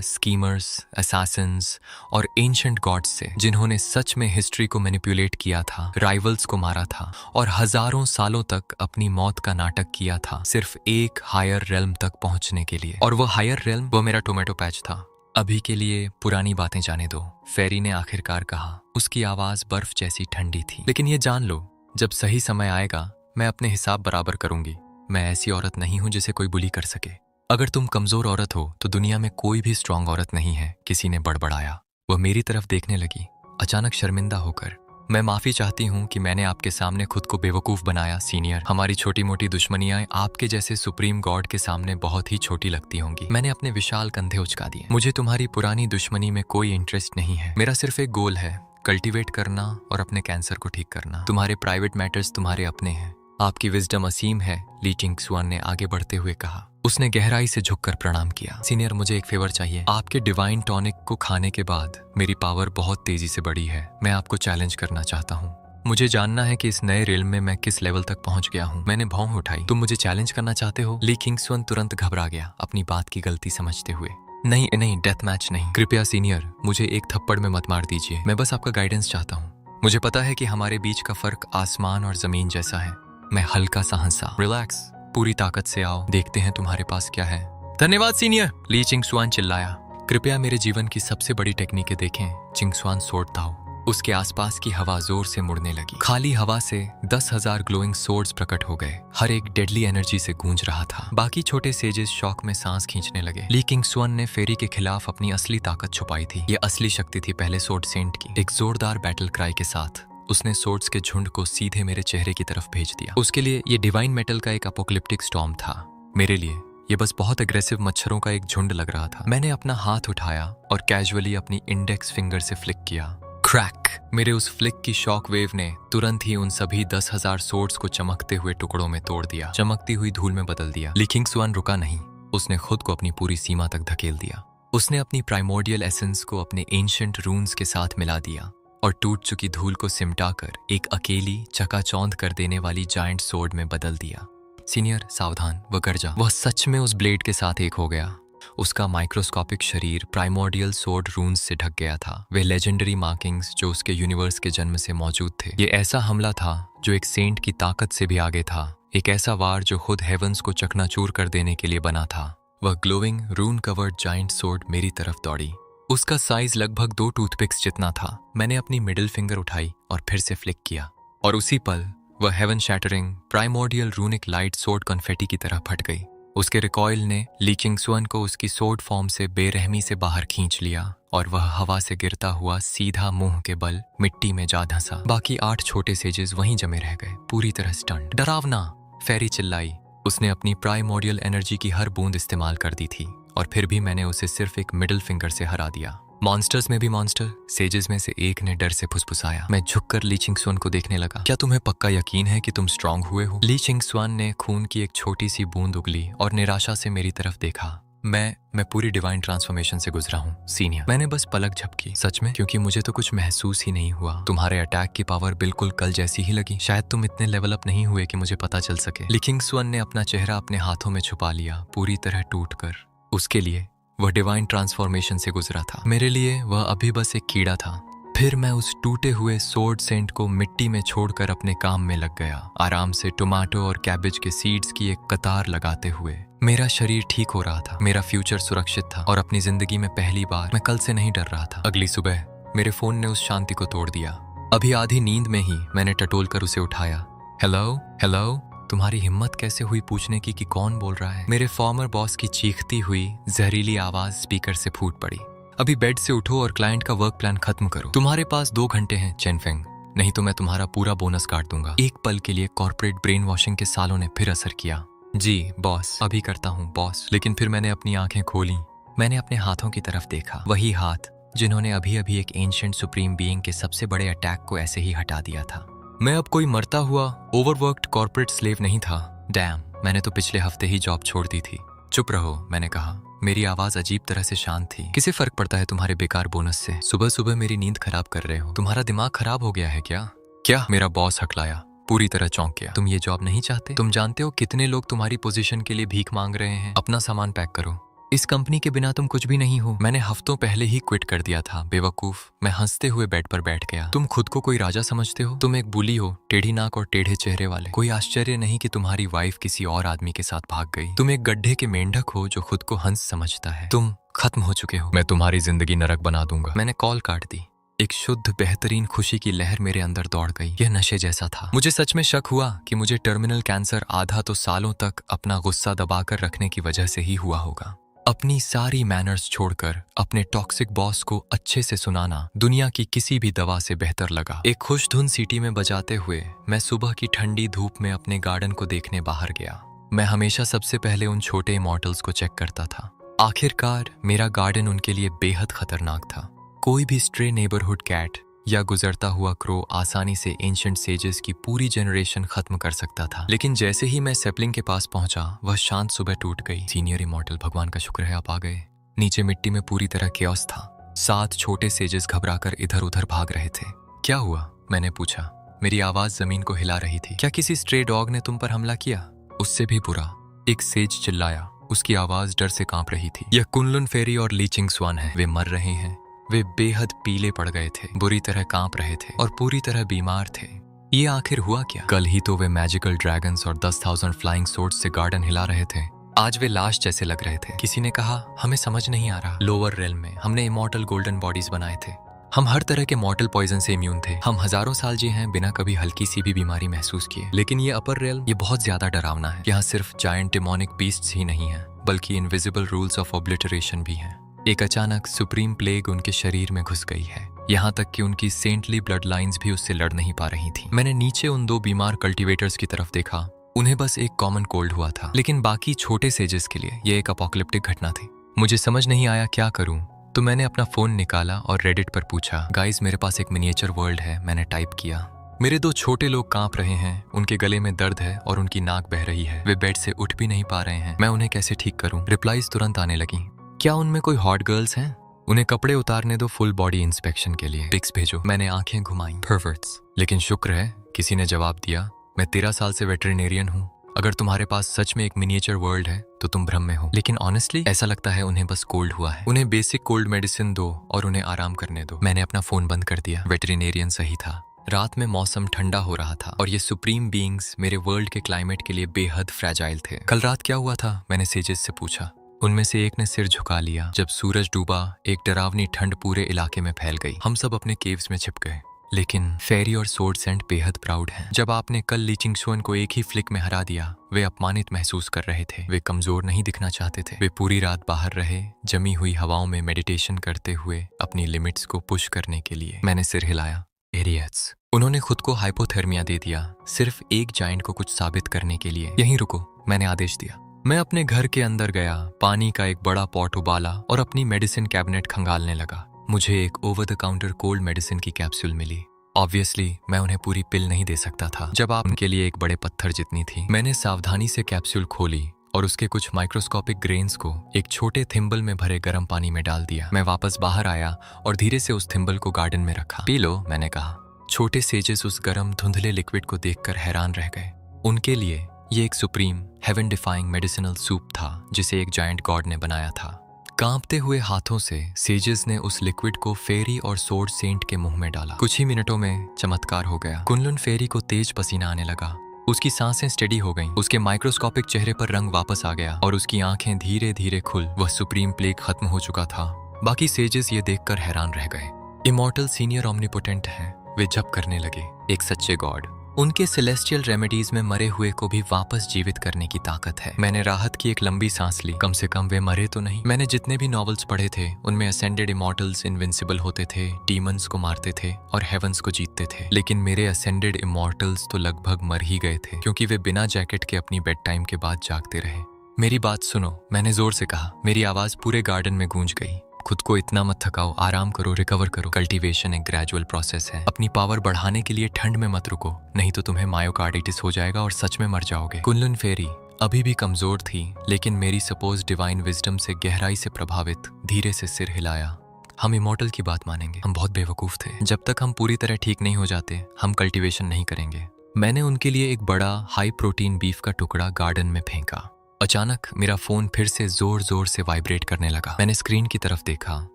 स्कीमर्स, असैसिन्स और एंशिएंट गॉड्स से, जिन्होंने सच में हिस्ट्री को मैनिपुलेट किया था, राइवल्स को मारा था और हजारों सालों तक अपनी मौत का नाटक किया था, सिर्फ एक हायर रेल्म तक पहुंचने के लिए। और वो हायर रेल्म, वो मेरा टोमेटो पैच था। अभी के लिए पुरानी बातें जाने दो, फेरी ने आखिरकार कहा। उसकी आवाज बर्फ जैसी ठंडी थी। लेकिन ये जान लो, जब सही समय आएगा मैं अपने हिसाब बराबर करूंगी। मैं ऐसी औरत नहीं हूं जिसे कोई बुली कर सके। अगर तुम कमजोर औरत हो तो दुनिया में कोई भी स्ट्रांग औरत नहीं है, किसी ने बड़बड़ाया। वह मेरी तरफ देखने लगी, अचानक शर्मिंदा होकर। मैं माफी चाहती हूँ कि मैंने आपके सामने खुद को बेवकूफ बनाया सीनियर। हमारी छोटी मोटी दुश्मनियां आपके जैसे सुप्रीम गॉड के सामने बहुत ही छोटी लगती होंगी। मैंने अपने विशाल कंधे उचका दिए। मुझे तुम्हारी पुरानी दुश्मनी में कोई इंटरेस्ट नहीं है। मेरा सिर्फ एक गोल है, कल्टीवेट करना और अपने कैंसर को ठीक करना। तुम्हारे प्राइवेट मैटर्स तुम्हारे अपने हैं। आपकी विजडम असीम है, ली चिंगसुआन ने आगे बढ़ते हुए कहा। उसने गहराई से झुककर प्रणाम किया। सीनियर, मुझे एक फेवर चाहिए। आपके डिवाइन टॉनिक को खाने के बाद मेरी पावर बहुत तेजी से बढ़ी है। मैं आपको चैलेंज करना चाहता हूँ। मुझे जानना है कि इस नए रिल्म में मैं किस लेवल तक पहुंच गया हूँ। मैंने भौं उठाई। तुम मुझे चैलेंज करना चाहते हो? ली चिंगसुआन तुरंत घबरा गया, अपनी बात की गलती समझते हुए। नहीं नहीं, डेथ मैच नहीं। कृपया सीनियर, मुझे एक थप्पड़ में मत मार दीजिए। मैं बस आपका गाइडेंस चाहता हूँ। मुझे पता है कि हमारे बीच का फर्क आसमान और जमीन जैसा है। मैं हल्का सा हंसा। रिलैक्स, पूरी ताकत से आओ, देखते हैं तुम्हारे पास क्या है। धन्यवाद सीनियर, ली चिंगसुआन चिल्लाया। कृपया मेरे जीवन की सबसे बड़ी टेक्निकें देखें। चिंगसुआन सोर्ड था। उसके आसपास की हवा जोर से मुड़ने लगी। खाली हवा से 10,000 ग्लोइंग सोर्ड्स प्रकट हो गए। हर एक डेडली एनर्जी से गूंज रहा था। बाकी छोटे सेजेस शौक में सांस खींचने लगे। ली चिंगसुआन ने फेरी के खिलाफ अपनी असली ताकत छुपाई थी। ये असली शक्ति थी पहले सोर्ड सेंट की। एक जोरदार बैटल क्राई के साथ उसने सोर्ड्स के झुंड को सीधे मेरे चेहरे की तरफ भेज दिया। उसके लिए ये डिवाइन मेटल का एक अपोकलिप्टिक स्टॉर्म था। मेरे लिए ये बस बहुत अग्रेसिव मच्छरों का एक झुंड लग रहा था। मैंने अपना हाथ उठाया और कैजुअली अपनी इंडेक्स फिंगर से फ्लिक किया। क्रैक! मेरे उस फ्लिक की शॉक वेव ने तुरंत ही उन सभी 10,000 सोर्ड्स को चमकते हुए टुकड़ों में तोड़ दिया, चमकती हुई धूल में बदल दिया। ली चिंगसुआन रुका नहीं। उसने खुद को अपनी पूरी सीमा तक धकेल दिया। उसने अपनी प्राइमोर्डियल एसेंस को अपने एंशिएंट रून्स के साथ मिला दिया और टूट चुकी धूल को सिमटाकर एक अकेली चकाचौंध कर देने वाली जायंट सोर्ड में बदल दिया। सीनियर, सावधान, वह गर्जा। वह सच में उस ब्लेड के साथ एक हो गया। उसका माइक्रोस्कोपिक शरीर प्राइमोर्डियल सोर्ड रून्स से ढक गया था। वे लेजेंडरी मार्किंग्स जो उसके यूनिवर्स के जन्म से मौजूद थे। ये ऐसा हमला था जो एक सेंट की ताकत से भी आगे था। एक ऐसा वार जो खुद हेवंस को चकनाचूर कर देने के लिए बना था। वह ग्लोइंग रून कवर्ड जायंट सोर्ड मेरी तरफ दौड़ी। उसका साइज लगभग 2 टूथपिक्स जितना था। मैंने अपनी मिडिल फिंगर उठाई और फिर से फ्लिक किया और उसी पल वह heaven shattering primordial runic light sword confetti की तरह फट गई। उसके रिकॉइल ने ली चिंगसुआन को उसकी सोर्ड फॉर्म से बेरहमी से बाहर खींच लिया और वह हवा से गिरता हुआ सीधा मुंह के बल मिट्टी में जा धंसा। बाकी 8 छोटे सेजेस वहीं जमे रह गए, पूरी तरह स्टंट। डरावना! फेरी चिल्लाई। उसने अपनी प्राइमोर्डियल एनर्जी की हर बूंद इस्तेमाल कर दी थी और फिर भी मैंने उसे सिर्फ एक मिडिल फिंगर से हरा दिया। मॉन्स्टर्स में भी मॉन्स्टर, सेजेस में से एक ने डर से फुसफुसाया। मैं झुककर ली चिंगसुआन को देखने लगा। क्या तुम्हें पक्का यकीन है कि तुम स्ट्रांग हुए हो? ली चिंगसुआन ने खून की एक छोटी सी बूंद उगली और निराशा से मेरी तरफ देखा। मैं पूरी डिवाइन ट्रांसफॉर्मेशन से गुजरा हूँ सीनियर। मैंने बस पलक झपकी। सच में? क्योंकि मुझे तो कुछ महसूस ही नहीं हुआ। तुम्हारे अटैक की पावर बिल्कुल कल जैसी ही लगी। शायद तुम इतने लेवल अप नहीं हुए कि मुझे पता चल सके। ली चिंगसुआन ने अपना चेहरा अपने हाथों में छुपा लिया, पूरी तरह टूटकर। उसके लिए वह डिवाइन ट्रांसफॉर्मेशन से गुजरा था। मेरे लिए वह अभी बस एक कीड़ा था। फिर मैं उस टूटे हुए सोर्ड सेंट को मिट्टी में छोड़कर अपने काम में लग गया, आराम से टोमेटो और कैबेज के सीड्स की एक कतार लगाते हुए। मेरा शरीर ठीक हो रहा था, मेरा फ्यूचर सुरक्षित था और अपनी जिंदगी में पहली बार मैं कल से नहीं डर रहा था। अगली सुबह मेरे फोन ने उस शांति को तोड़ दिया। अभी आधी नींद में ही मैंने टटोल कर उसे उठाया। हेलो हेलो, तुम्हारी हिम्मत कैसे हुई पूछने की कि कौन बोल रहा है? मेरे फॉर्मर बॉस की चीखती हुई जहरीली आवाज स्पीकर से फूट पड़ी। अभी बेड से उठो और क्लाइंट का वर्क प्लान खत्म करो। तुम्हारे पास 2 घंटे हैं चेनफेंग, नहीं तो मैं तुम्हारा पूरा बोनस काट दूंगा। एक पल के लिए कॉर्पोरेट ब्रेन वॉशिंग के सालों ने फिर असर किया। जी बॉस, अभी करता हूँ बॉस। लेकिन फिर मैंने अपनी आंखें खोली। मैंने अपने हाथों की तरफ देखा, वही हाथ जिन्होंने अभी अभी एक एंशिएंट सुप्रीम बीइंग के सबसे बड़े अटैक को ऐसे ही हटा दिया था। मैं अब कोई मरता हुआ ओवरवर्क्ड कॉर्पोरेट स्लेव नहीं था। डैम, मैंने तो पिछले हफ्ते ही जॉब छोड़ दी थी। चुप रहो, मैंने कहा। मेरी आवाज अजीब तरह से शांत थी। किसे फर्क पड़ता है तुम्हारे बेकार बोनस से? सुबह सुबह मेरी नींद खराब कर रहे हो। तुम्हारा दिमाग खराब हो गया है क्या? मेरा बॉस हकलाया, पूरी तरह चौंक गया। तुम ये जॉब नहीं चाहते? तुम जानते हो कितने लोग तुम्हारी पोजीशन के लिए भीख मांग रहे हैं? अपना सामान पैक करो। इस कंपनी के बिना तुम कुछ भी नहीं हो। मैंने हफ्तों पहले ही क्विट कर दिया था, बेवकूफ। मैं हंसते हुए बेड पर बैठ गया। तुम खुद को कोई राजा समझते हो? तुम एक बुली हो, टेढ़ी नाक और टेढ़े चेहरे वाले। कोई आश्चर्य नहीं कि तुम्हारी वाइफ किसी और आदमी के साथ भाग गई। तुम एक गड्ढे के मेंढक हो जो खुद को हंस समझता है। तुम खत्म हो चुके हो। मैं तुम्हारी जिंदगी नरक बना दूंगा। मैंने कॉल काट दी। एक शुद्ध बेहतरीन खुशी की लहर मेरे अंदर दौड़ गई। यह नशे जैसा था। मुझे सच में शक हुआ कि मुझे टर्मिनल कैंसर आधा तो सालों तक अपना गुस्सा दबाकर रखने की वजह से ही हुआ होगा। अपनी सारी मैनर्स छोड़कर अपने टॉक्सिक बॉस को अच्छे से सुनाना दुनिया की किसी भी दवा से बेहतर लगा। एक खुश धुन सीटी में बजाते हुए मैं सुबह की ठंडी धूप में अपने गार्डन को देखने बाहर गया। मैं हमेशा सबसे पहले उन छोटे इमॉर्टल्स को चेक करता था। आखिरकार मेरा गार्डन उनके लिए बेहद खतरनाक था। कोई भी स्ट्रे नेबरहुड कैट या गुजरता हुआ क्रो आसानी से एंशिएंट सेजेस की पूरी जनरेशन खत्म कर सकता था। लेकिन जैसे ही मैं सेपलिंग के पास पहुंचा, वह शांत सुबह टूट गई। सीनियर इमॉर्टल, भगवान का शुक्र है आप आ गए। नीचे मिट्टी में पूरी तरह केओस था। 7 छोटे सेजेस घबराकर इधर उधर भाग रहे थे। क्या हुआ? मैंने पूछा। मेरी आवाज जमीन को हिला रही थी। क्या किसी स्ट्रे डॉग ने तुम पर हमला किया? उससे भी बुरा, एक सेज चिल्लाया। उसकी आवाज डर से कांप रही थी। यह कुनलुन फेरी और लीचिंग स्वान है। वे मर रहे हैं। वे बेहद पीले पड़ गए थे, बुरी तरह कांप रहे थे और पूरी तरह बीमार थे। ये आखिर हुआ क्या? कल ही तो वे मैजिकल ड्रैगन्स और 10,000 फ्लाइंग सोर्ड्स से गार्डन हिला रहे थे। आज वे लाश जैसे लग रहे थे। किसी ने कहा, हमें समझ नहीं आ रहा। लोअर रेल्म में हमने इमॉर्टल गोल्डन बॉडीज बनाए थे। हम हर तरह के मॉर्टल पॉइजन से इम्यून थे। हम हजारों साल जिए हैं बिना कभी हल्की सी भी बीमारी महसूस किए। लेकिन ये अपर रेल्म, ये बहुत ज्यादा डरावना है। यहाँ सिर्फ जायंट डिमोनिक बीस्ट्स ही नहीं है, बल्कि इनविजिबल रूल्स ऑफ ऑब्लिटरेशन भी हैं। एक अचानक सुप्रीम प्लेग उनके शरीर में घुस गई है, यहाँ तक कि उनकी सेंटली ब्लड लाइन्स भी उससे लड़ नहीं पा रही थी। मैंने नीचे उन 2 बीमार कल्टीवेटर्स की तरफ देखा। उन्हें बस एक कॉमन कोल्ड हुआ था, लेकिन बाकी छोटे सेजेस के लिए ये एक अपोकलिप्टिक घटना थी। मुझे समझ नहीं आया क्या करूं, तो मैंने अपना फोन निकाला और रेडिट पर पूछा, गाइस मेरे पास एक मिनिएचर वर्ल्ड है। मैंने टाइप किया। मेरे 2 छोटे लोग कांप रहे हैं, उनके गले में दर्द है और उनकी नाक बह रही है। वे बेड से उठ भी नहीं पा रहे हैं। मैं उन्हें कैसे ठीक करूं? रिप्लाईज तुरंत आने लगी। क्या उनमें कोई हॉट गर्ल्स हैं? उन्हें कपड़े उतारने दो फुल बॉडी इंस्पेक्शन के लिए। पिक्स भेजो। मैंने आंखें घुमाई। परवर्ट्स। लेकिन शुक्र है किसी ने जवाब दिया, मैं 13 साल से वेटरिनेरियन हूँ। अगर तुम्हारे पास सच में एक मिनिएचर वर्ल्ड है तो तुम भ्रम में हो। लेकिन ऑनेस्टली ऐसा लगता है उन्हें बस कोल्ड हुआ है। उन्हें बेसिक कोल्ड मेडिसिन दो और उन्हें आराम करने दो। मैंने अपना फोन बंद कर दिया। वेटरिनेरियन सही था। रात में मौसम ठंडा हो रहा था और ये सुप्रीम बीइंग्स मेरे वर्ल्ड के क्लाइमेट के लिए बेहद फ्रैजाइल थे। कल रात क्या हुआ था? मैंने सेजेस से पूछा। उनमें से एक ने सिर झुका लिया। जब सूरज डूबा, एक डरावनी ठंड पूरे इलाके में फैल गई। हम सब अपने केव्स में छिप गए। लेकिन फेरी और सोर्ड सेंट बेहद प्राउड हैं। जब आपने कल लीचिंग शुअन को एक ही फ्लिक में हरा दिया, वे अपमानित महसूस कर रहे थे। वे कमजोर नहीं दिखना चाहते थे। वे पूरी रात बाहर रहे, जमी हुई हवाओं में मेडिटेशन करते हुए अपनी लिमिट्स को पुश करने के लिए। मैंने सिर हिलाया। एरियट्स। उन्होंने खुद को हाइपोथर्मिया दे दिया, सिर्फ एक जाइंट को कुछ साबित करने के लिए। यहीं रुको, मैंने आदेश दिया। मैं अपने घर के अंदर गया, पानी का एक बड़ा पॉट उबाला और अपनी मेडिसिन कैबिनेट खंगालने लगा। मुझे एक over the counter cold medicine की कैप्सूल मिली। ऑब्वियसली मैं उन्हें पूरी पिल नहीं दे सकता था, जब आप उनके लिए एक बड़े पत्थर जितनी थी। मैंने सावधानी से कैप्सूल खोली और उसके कुछ माइक्रोस्कोपिक ग्रेन्स को एक छोटे थिम्बल में भरे गर्म पानी में डाल दिया। मैं वापस बाहर आया और धीरे से उस थिम्बल को गार्डन में रखा। पी लो, मैंने कहा। छोटे सेजेस उस गर्म धुंधले लिक्विड को देखकर हैरान रह गए। उनके लिए ये एक supreme heaven defying medicinal soup था जिसे एक जायंट गॉड ने बनाया था। कांपते हुए हाथों से सेजेस ने उस लिक्विड को फेरी और सोर्ड सेंट के मुंह में डाला। कुछ ही मिनटों में चमत्कार हो गया। कुनलुन फेरी को तेज पसीना आने लगा। उसकी सांसें स्टेडी हो गईं। उसके माइक्रोस्कोपिक चेहरे पर रंग वापस आ गया और उसकी आंखें धीरे धीरे खुल। वह सुप्रीम प्लेग खत्म हो चुका था। बाकी सेजेस ये देखकर हैरान रह गए। इमॉर्टल सीनियर ओमनिपोटेंट हैं, वे जप करने लगे। एक सच्चे गॉड। उनके सेलेस्टियल रेमेडीज में मरे हुए को भी वापस जीवित करने की ताकत है। मैंने राहत की एक लंबी सांस ली। कम से कम वे मरे तो नहीं। मैंने जितने भी नॉवेल्स पढ़े थे उनमें असेंडेड इमॉर्टल्स इनविंसिबल होते थे, डीमंस को मारते थे और हेवंस को जीतते थे। लेकिन मेरे असेंडेड इमॉर्टल्स तो लगभग मर ही गए थे, क्योंकि वे बिना जैकेट के अपनी बेड टाइम के बाद जागते रहे। मेरी बात सुनो, मैंने जोर से कहा। मेरी आवाज पूरे गार्डन में गूंज गई। खुद को इतना मत थकाओ, आराम करो, रिकवर करो। कल्टीवेशन एक ग्रेजुअल प्रोसेस है। अपनी पावर बढ़ाने के लिए ठंड में मत रुको, नहीं तो तुम्हें मायोकार्डिटिस हो जाएगा और सच में मर जाओगे। कुनलुन फेरी अभी भी कमजोर थी, लेकिन मेरी सपोज डिवाइन विजडम से गहराई से प्रभावित धीरे से सिर हिलाया। हम इमॉर्टल की बात मानेंगे। हम बहुत बेवकूफ थे। जब तक हम पूरी तरह ठीक नहीं हो जाते, हम कल्टीवेशन नहीं करेंगे। मैंने उनके लिए एक बड़ा हाई प्रोटीन बीफ का टुकड़ा गार्डन में फेंका। अचानक मेरा फोन फिर से जोर जोर से वाइब्रेट करने लगा। मैंने स्क्रीन की तरफ देखा।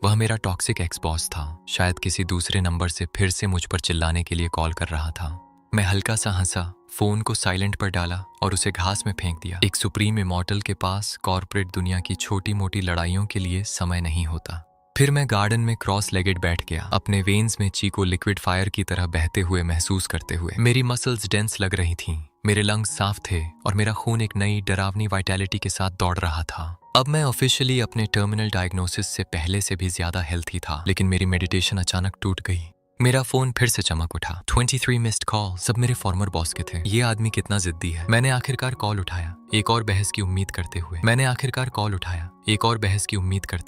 वह मेरा टॉक्सिक एक्स बॉस था। शायद किसी दूसरे नंबर से फिर से मुझ पर चिल्लाने के लिए कॉल कर रहा था। मैं हल्का सा हंसा, फोन को साइलेंट पर डाला और उसे घास में फेंक दिया। एक सुप्रीम इमॉर्टल के पास कॉर्पोरेट दुनिया की छोटी मोटी लड़ाइयों के लिए समय नहीं होता। फिर मैं गार्डन में क्रॉस लेगेड बैठ गया, अपने वेन्स में चीको लिक्विड फायर की तरह बहते हुए महसूस करते हुए। मेरी मसल्स डेंस लग रही थीं, मेरे लंग्स साफ थे और मेरा खून एक नई डरावनी वाइटैलिटी के साथ दौड़ रहा था। अब मैं ऑफिशियली अपने टर्मिनल डायग्नोसिस से पहले से भी ज्यादा हेल्थी था, लेकिन मेरी मेडिटेशन अचानक टूट गई। मेरा फोन फिर से चमक उठा। 23 मिस्ड कॉल, सब मेरे फॉर्मर बॉस के थे। ये आदमी कितना जिद्दी है। मैंने आखिरकार कॉल उठाया, एक और बहस की उम्मीद करते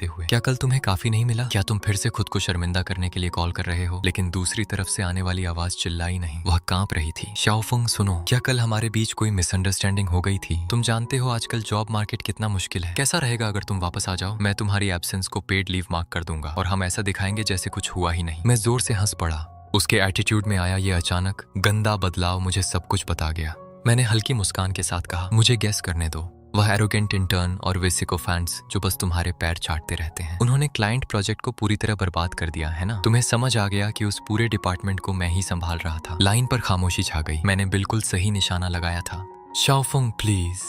हुए। क्या कल तुम्हें काफी नहीं मिला? क्या तुम फिर से खुद को शर्मिंदा करने के लिए कॉल कर रहे हो? लेकिन दूसरी तरफ से आने वाली आवाज चिल्लाई नहीं, वह कांप रही थी। शाओफुंग सुनो, क्या कल हमारे बीच कोई मिसअंडरस्टैंडिंग हो गई थी? तुम जानते हो आजकल जॉब मार्केट कितना मुश्किल है। कैसा रहेगा अगर तुम वापस आ जाओ? मैं तुम्हारी एब्सेंस को पेड लीव मार्क कर दूंगा और हम ऐसा दिखाएंगे जैसे कुछ हुआ ही नहीं। मैं जोर से हंस पड़ा। उसके एटीट्यूड में आया ये अचानक गंदा बदलाव मुझे सब कुछ बता गया। मैंने हल्की मुस्कान के साथ कहा, मुझे गेस करने दो, वह एरोगेंट इंटर्न और वे सिकोफैंट्स जो बस तुम्हारे पैर चाटते रहते हैं, उन्होंने क्लाइंट प्रोजेक्ट को पूरी तरह बर्बाद कर दिया है ना? तुम्हें समझ आ गया कि उस पूरे डिपार्टमेंट को मैं ही संभाल रहा था। लाइन पर खामोशी छा गई। मैंने बिल्कुल सही निशाना लगाया था। शाओफुंग प्लीज,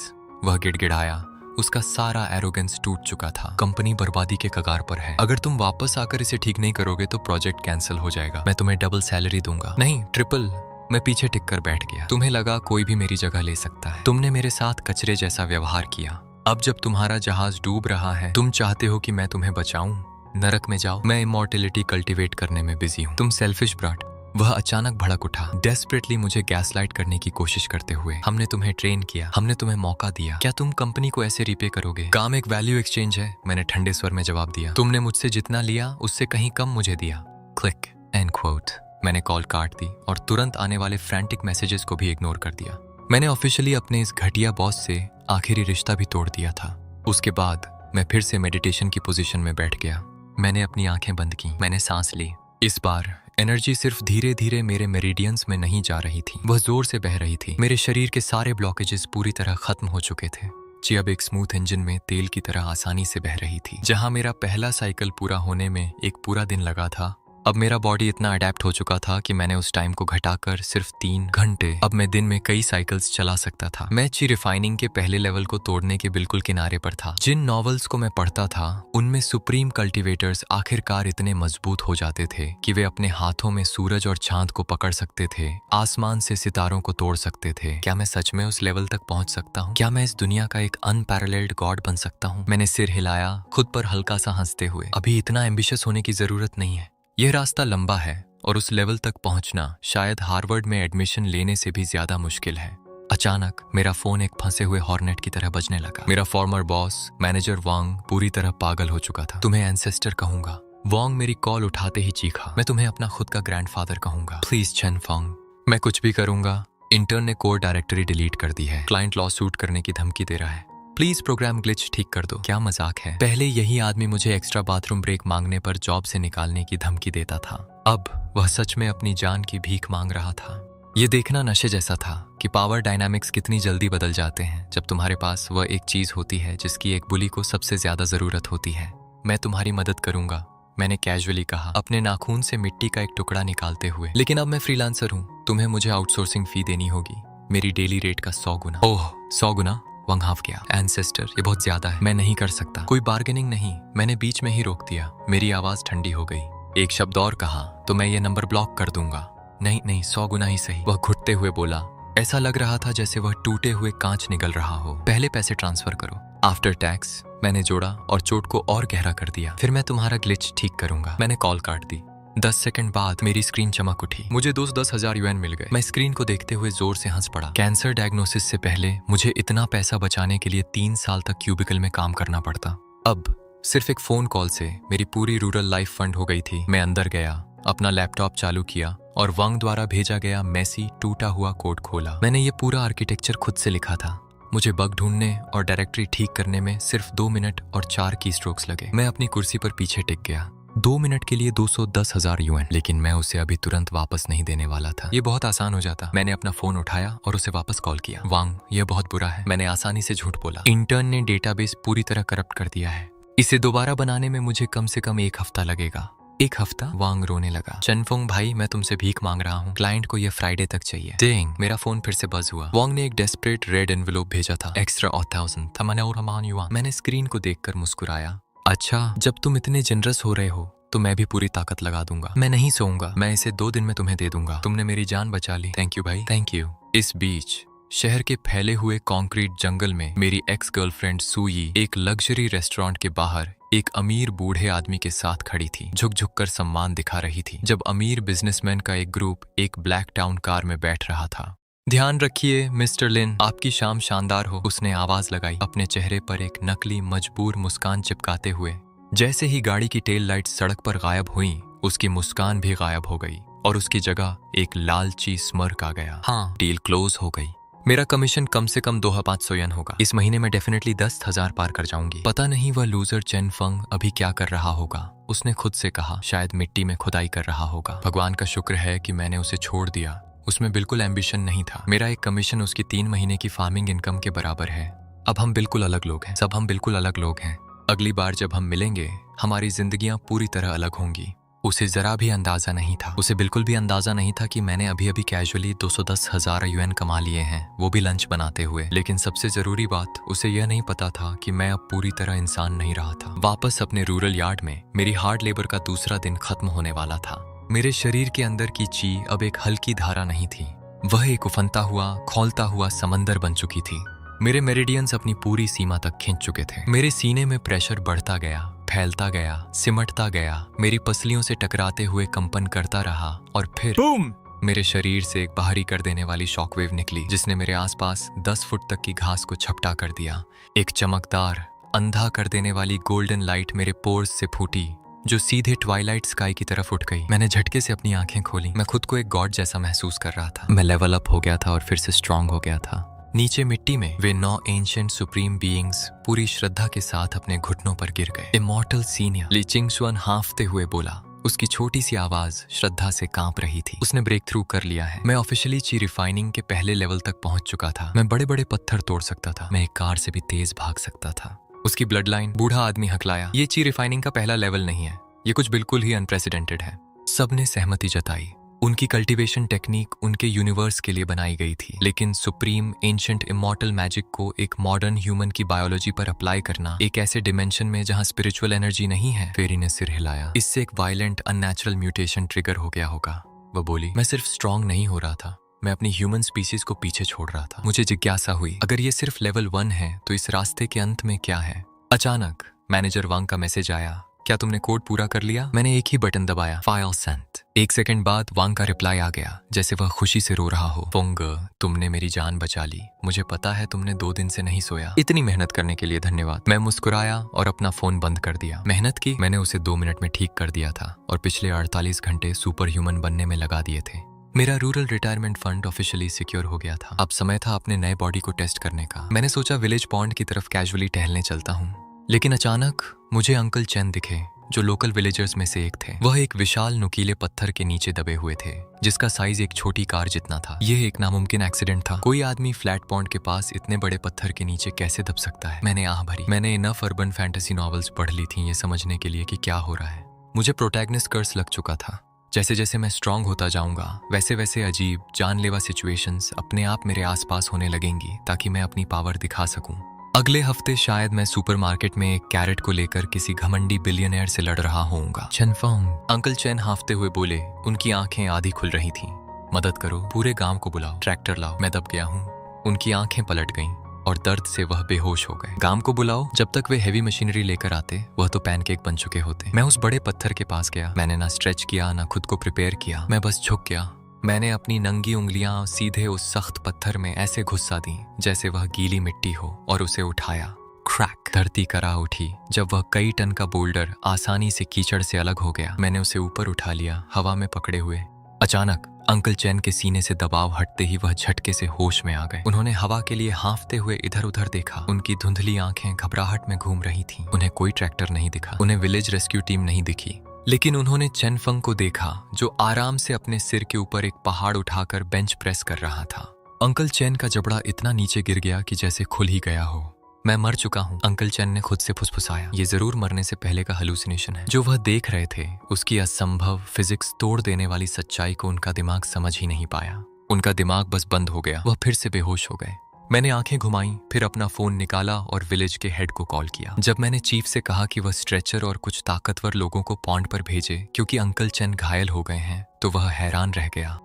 वह गिड़गिड़ाया। उसका सारा एरोगेंस टूट चुका था। कंपनी बर्बादी के कगार पर है। अगर तुम वापस आकर इसे ठीक नहीं करोगे तो प्रोजेक्ट कैंसिल हो जाएगा। मैं तुम्हें डबल सैलरी दूंगा। नहीं, ट्रिपल। मैं पीछे टिक कर बैठ गया। तुम्हें लगा कोई भी मेरी जगह ले सकता है। तुमने मेरे साथ कचरे जैसा व्यवहार किया। अब जब तुम्हारा जहाज डूब रहा है, तुम चाहते हो कि मैं तुम्हें बचाऊं? नरक में जाओ। मैं इमॉर्टेलिटी कल्टीवेट करने में बिजी हूँ। तुम सेल्फिश ब्राट। वह अचानक भड़क उठा, डेस्परेटली मुझे गैसलाइट करने की कोशिश करते हुए। हमने तुम्हें ट्रेन किया, हमने तुम्हें मौका दिया, क्या तुम कंपनी को ऐसे रिपे करोगे? काम एक वैल्यू एक्सचेंज है, मैंने ठंडे स्वर में जवाब दिया। तुमने मुझसे जितना लिया उससे कहीं कम मुझे दिया। Click and quote. मैंने कॉल काट दी और तुरंत आने वाले फ्रैंटिक मैसेजेस को भी इग्नोर कर दिया। मैंने ऑफिशियली अपने इस घटिया बॉस से आखिरी रिश्ता भी तोड़ दिया था। उसके बाद मैं फिर से मेडिटेशन की पोजीशन में बैठ गया। मैंने अपनी आंखें बंद की, मैंने सांस ली। इस बार एनर्जी सिर्फ धीरे धीरे मेरे मेरिडियंस में नहीं जा रही थी, वह जोर से बह रही थी। मेरे शरीर के सारे ब्लॉकेजेस पूरी तरह खत्म हो चुके थे। जी अब एक स्मूथ इंजन में तेल की तरह आसानी से बह रही थी। जहां मेरा पहला साइकिल पूरा होने में एक पूरा दिन लगा था, अब मेरा बॉडी इतना अडेप्ट हो चुका था कि मैंने उस टाइम को घटाकर सिर्फ 3 घंटे, अब मैं दिन में कई साइकिल्स चला सकता था। मैं ची रिफाइनिंग के पहले लेवल को तोड़ने के बिल्कुल किनारे पर था। जिन नॉवेल्स को मैं पढ़ता था उनमें सुप्रीम कल्टीवेटर्स आखिरकार इतने मजबूत हो जाते थे कि वे अपने हाथों में सूरज और चांद को पकड़ सकते थे, आसमान से सितारों को तोड़ सकते थे। क्या मैं सच में उस लेवल तक पहुंच सकता हूँ? क्या मैं इस दुनिया का एक अनपैरेलल्ड गॉड बन सकता हूँ? मैंने सिर हिलाया, खुद पर हल्का सा हंसते हुए। अभी इतना एम्बिशियस होने की जरूरत नहीं है। यह रास्ता लंबा है और उस लेवल तक पहुंचना शायद हार्वर्ड में एडमिशन लेने से भी ज्यादा मुश्किल है। अचानक मेरा फोन एक फंसे हुए हॉर्नेट की तरह बजने लगा। मेरा फॉर्मर बॉस मैनेजर वांग पूरी तरह पागल हो चुका था। तुम्हें एंसेस्टर कहूंगा। वांग मेरी कॉल उठाते ही चीखा, मैं तुम्हें अपना खुद का ग्रैंडफादर कहूंगा। प्लीज चेन फांग, मैं कुछ भी करूंगा। इंटर्न ने कोर डायरेक्टरी डिलीट कर दी है। क्लाइंट लॉ सूट करने की धमकी दे रहा है। प्लीज प्रोग्राम ग्लिच ठीक कर दो। क्या मजाक है? पहले यही आदमी मुझे एक्स्ट्रा बाथरूम ब्रेक मांगने पर जॉब से निकालने की धमकी देता था, अब वह सच में अपनी जान की भीख मांग रहा था। ये देखना नशे जैसा था कि पावर डायनामिक्स कितनी जल्दी बदल जाते हैं जब तुम्हारे पास वह एक चीज होती है जिसकी एक बुली को सबसे ज्यादा जरूरत होती है। मैं तुम्हारी मदद करूंगा, मैंने कैजुअली कहा, अपने नाखून से मिट्टी का एक टुकड़ा निकालते हुए। लेकिन अब मैं फ्रीलांसर हूँ, तुम्हें मुझे आउटसोर्सिंग फी देनी होगी, मेरी डेली रेट का 100 गुना। ओह 100 गुना? वंग हाफ गया। एंसेस्टर, ये बहुत ज्यादा है, मैं नहीं कर सकता। कोई बार्गेनिंग नहीं, मैंने बीच में ही रोक दिया। मेरी आवाज ठंडी हो गई। एक शब्द और कहा तो मैं ये नंबर ब्लॉक कर दूंगा। नहीं नहीं, 100 गुना ही सही, वह घुटते हुए बोला। ऐसा लग रहा था जैसे वह टूटे हुए कांच निगल रहा हो। पहले पैसे ट्रांसफर करो, आफ्टर टैक्स, मैंने जोड़ा और चोट को और गहरा कर दिया। फिर मैं तुम्हारा ग्लिच ठीक करूंगा। मैंने कॉल काट दी। 10 सेकंड बाद मेरी स्क्रीन चमक उठी। मुझे 10,000 युएन मिल गए। मैं स्क्रीन को देखते हुए जोर से हंस पड़ा। कैंसर डायग्नोसिस से पहले मुझे इतना पैसा बचाने के लिए 3 साल तक क्यूबिकल में काम करना पड़ता। अब सिर्फ एक फोन कॉल से मेरी पूरी रूरल लाइफ फंड हो गई थी। मैं अंदर गया, अपना लैपटॉप चालू किया और वांग द्वारा भेजा गया मेसी टूटा हुआ कोड खोला। मैंने ये पूरा आर्किटेक्चर खुद से लिखा था। मुझे बग ढूंढने और डायरेक्टरी ठीक करने में सिर्फ 2 मिनट और 4 की स्ट्रोक्स लगे। मैं अपनी कुर्सी पर पीछे टिक गया। 2 मिनट के लिए 210,000 युएन, लेकिन मैं उसे अभी तुरंत वापस नहीं देने वाला था। ये बहुत आसान हो जाता। मैंने अपना फोन उठाया और उसे वापस कॉल किया। वांग, ये बहुत बुरा है, मैंने आसानी से झूठ बोला। इंटर्न ने डेटाबेस पूरी तरह करप्ट कर दिया है। इसे दोबारा बनाने में मुझे कम से कम 1 हफ्ता लगेगा। 1 हफ्ता? वांग रोने लगा। चनफुंग भाई, मैं तुमसे भीख मांग रहा हूँ, क्लाइंट को ये फ्राइडे तक चाहिए। डेंग, मेरा फोन फिर से बज हुआ। वांग ने एक डेस्परेट रेड एनवेलोप भेजा था। एक्स्ट्रा 8,000 था। मैंने स्क्रीन को देखकर मुस्कुराया। अच्छा, जब तुम इतने जनरस हो रहे हो तो मैं भी पूरी ताकत लगा दूंगा। मैं नहीं सोऊंगा, मैं इसे 2 दिन में तुम्हें दे दूंगा। तुमने मेरी जान बचा ली। थैंक यू भाई, थैंक यू। इस बीच शहर के फैले हुए कंक्रीट जंगल में मेरी एक्स गर्लफ्रेंड सूई एक लग्जरी रेस्टोरेंट के बाहर एक अमीर बूढ़े आदमी के साथ खड़ी थी, झुक झुक कर सम्मान दिखा रही थी। जब अमीर बिजनेसमैन का एक ग्रुप एक ब्लैक टाउन कार में बैठ रहा था। ध्यान रखिए मिस्टर लिन, आपकी शाम शानदार हो, उसने आवाज लगाई, अपने चेहरे पर एक नकली मजबूर मुस्कान चिपकाते हुए। जैसे ही गाड़ी की टेल लाइट सड़क पर गायब हुई, उसकी मुस्कान भी गायब हो गई और उसकी जगह एक लालची स्मर्क आ गया। हाँ, डील क्लोज हो गई। मेरा कमीशन कम से कम 2500 येन होगा। इस महीने में डेफिनेटली 10,000 पार कर जाऊंगी। पता नहीं वह लूजर चेन फंग अभी क्या कर रहा होगा, उसने खुद से कहा। शायद मिट्टी में खुदाई कर रहा होगा। भगवान का शुक्र है कि मैंने उसे छोड़ दिया। उसमें बिल्कुल एम्बिशन नहीं था। मेरा एक कमीशन उसकी 3 महीने की फार्मिंग इनकम के बराबर है। अब हम बिल्कुल अलग लोग हैं। सब हम बिल्कुल अलग लोग हैं। अगली बार जब हम मिलेंगे हमारी जिंदगियां पूरी तरह अलग होंगी। उसे जरा भी अंदाजा नहीं था, उसे बिल्कुल भी अंदाजा नहीं था कि मैंने अभी अभी कैजुअली 210,000 यूएन कमा लिए हैं, वो भी लंच बनाते हुए। लेकिन सबसे जरूरी बात, उसे यह नहीं पता था कि मैं अब पूरी तरह इंसान नहीं रहा था। वापस अपने रूरल यार्ड में मेरी हार्ड लेबर का दूसरा दिन खत्म होने वाला था। मेरे शरीर के अंदर की ची अब एक हल्की धारा नहीं थी, वह एक उफनता हुआ खौलता हुआ समंदर बन चुकी थी। मेरे मेरिडियंस अपनी पूरी सीमा तक खिंच चुके थे। मेरे सीने में प्रेशर बढ़ता गया, फैलता गया, सिमटता गया, मेरी पसलियों से टकराते हुए कंपन करता रहा और फिर बूम! मेरे शरीर से एक बाहरी कर देने वाली शॉकवेव निकली, जिसने मेरे आसपास 10 फुट तक की घास को झपटा कर दिया। एक चमकदार, अंधा कर देने वाली गोल्डन लाइट मेरे पोर्स से फूटी, जो सीधे ट्वाइलाइट स्काई की तरफ उठ गई। मैंने झटके से अपनी आंखें खोली। मैं खुद को एक गॉड जैसा महसूस कर रहा था। मैं लेवल अप हो गया था और फिर से स्ट्रांग हो गया था। नीचे मिट्टी में वे 9 एंशिएंट सुप्रीम बीइंग्स पूरी श्रद्धा के साथ अपने घुटनों पर गिर गए। इमॉर्टल सीनियर, ली चिंगशुआन हाँफते हुए बोला। उसकी छोटी सी आवाज श्रद्धा से कांप रही थी। उसने ब्रेक थ्रू कर लिया है। मैं ऑफिशियली ची रिफाइनिंग के पहले लेवल तक पहुंच चुका था। मैं बड़े बड़े पत्थर तोड़ सकता था। मैं एक कार से भी तेज भाग सकता था। उसकी ब्लड लाइन, बूढ़ा आदमी हकलाया। ये ची रिफाइनिंग का पहला लेवल नहीं है, ये कुछ बिल्कुल ही अनप्रेसिडेंटेड है। सबने सहमति जताई। उनकी कल्टीवेशन टेक्निक उनके यूनिवर्स के लिए बनाई गई थी, लेकिन सुप्रीम एंशिएंट इमॉर्टल मैजिक को एक मॉडर्न ह्यूमन की बायोलॉजी पर अप्लाई करना, एक ऐसे डिमेंशन में जहां स्पिरिचुअल एनर्जी नहीं है। फेरी ने सिर हिलाया। इससे एक वायलेंट अननेचुरल म्यूटेशन ट्रिगर हो गया होगा, वो बोली। मैं सिर्फ स्ट्रांग नहीं हो रहा था, मैं अपनी ह्यूमन स्पीसीज को पीछे छोड़ रहा था। मुझे जिज्ञासा हुई, अगर ये सिर्फ लेवल 1 है तो इस रास्ते के अंत में क्या है? अचानक मैनेजर वांग का मैसेज आया। क्या तुमने कोड पूरा कर लिया? मैंने एक ही बटन दबाया, फाइल सेंट। 1 सेकंड बाद वांग का रिप्लाई आ गया, जैसे वह खुशी से रो रहा हो। फोंग, तुमने मेरी जान बचा ली। मुझे पता है तुमने 2 दिन से नहीं सोया। इतनी मेहनत करने के लिए धन्यवाद। मैं मुस्कुराया और अपना फोन बंद कर दिया। मेहनत की? मैंने उसे 2 मिनट में ठीक कर दिया था और पिछले 48 घंटे सुपर ह्यूमन बनने में लगा दिए थे। मेरा rural retirement fund officially secure हो गया था। अब समय था अपने नए बॉडी को टेस्ट करने का। मैंने सोचा विलेज पॉन्ड की तरफ कैजुअली टहलने चलता हूँ, लेकिन अचानक मुझे अंकल चैन दिखे, जो लोकल विलेजर्स में से एक थे। वह एक विशाल नुकीले पत्थर के नीचे दबे हुए थे, जिसका साइज एक छोटी कार जितना था। यह एक नामुमकिन एक्सीडेंट था। कोई आदमी फ्लैट पॉन्ड के पास इतने बड़े पत्थर के नीचे कैसे दब सकता है? मैंने आह भरी। मैंने इनफ अर्बन फैंटेसी नॉवेल्स पढ़ ली थी ये समझने के लिए कि क्या हो रहा है। मुझे प्रोटैगनिस्ट कर्स लग चुका था। जैसे जैसे मैं स्ट्रांग होता जाऊंगा, वैसे वैसे अजीब जानलेवा सिचुएशंस अपने आप मेरे आसपास होने लगेंगी, ताकि मैं अपनी पावर दिखा सकूं। अगले हफ्ते शायद मैं सुपरमार्केट में एक कैरेट को लेकर किसी घमंडी बिलियनर से लड़ रहा होऊंगा। चेनफोंग, अंकल चेन हाँफते हुए बोले। उनकी आंखें आधी खुल रही थीं। मदद करो, पूरे गांव को बुलाओ, ट्रैक्टर लाओ, मैं दब गया हूँ। उनकी आंखें पलट गईं और दर्द से वह बेहोश हो गए। गांव को बुलाओ? जब तक वे हेवी मशीनरी लेकर आते, वह तो पैनकेक बन चुके होते। मैं उस बड़े पत्थर के पास गया। मैंने ना स्ट्रेच किया, ना खुद को प्रिपेयर किया। मैं बस झुक गया। मैंने अपनी नंगी उंगलियां सीधे उस सख्त पत्थर में ऐसे घुसा दी जैसे वह गीली मिट्टी हो, और उसे उठाया। क्रैक! धरती करा उठी जब वह कई टन का बोल्डर आसानी से कीचड़ से अलग हो गया। मैंने उसे ऊपर उठा लिया, हवा में पकड़े हुए। अचानक अंकल चैन के सीने से दबाव हटते ही वह झटके से होश में आ गए। उन्होंने हवा के लिए हाँफते हुए इधर उधर देखा। उनकी धुंधली आंखें घबराहट में घूम रही थीं। उन्हें कोई ट्रैक्टर नहीं दिखा, उन्हें विलेज रेस्क्यू टीम नहीं दिखी, लेकिन उन्होंने चेनफंग को देखा, जो आराम से अपने सिर के ऊपर एक पहाड़ उठाकर बेंच प्रेस कर रहा था। अंकल चैन का जबड़ा इतना नीचे गिर गया कि जैसे खुल ही गया हो। मैं मर चुका हूँ, अंकल चैन ने खुद से फुसफुसाया। ये जरूर मरने से पहले का हेलुसिनेशन है। जो वह देख रहे थे, उसकी असंभव फिजिक्स तोड़ देने वाली सच्चाई को उनका दिमाग समझ ही नहीं पाया। उनका दिमाग बस बंद हो गया। वह फिर से बेहोश हो गए। मैंने आंखें घुमाई, फिर अपना फोन निकाला और विलेज के हेड को कॉल किया। जब मैंने चीफ से कहा कि वह स्ट्रेचर और कुछ ताकतवर लोगों को पॉन्ड पर भेजे क्योंकि अंकल चेन घायल हो गए हैं, तो वह हैरान रह गया।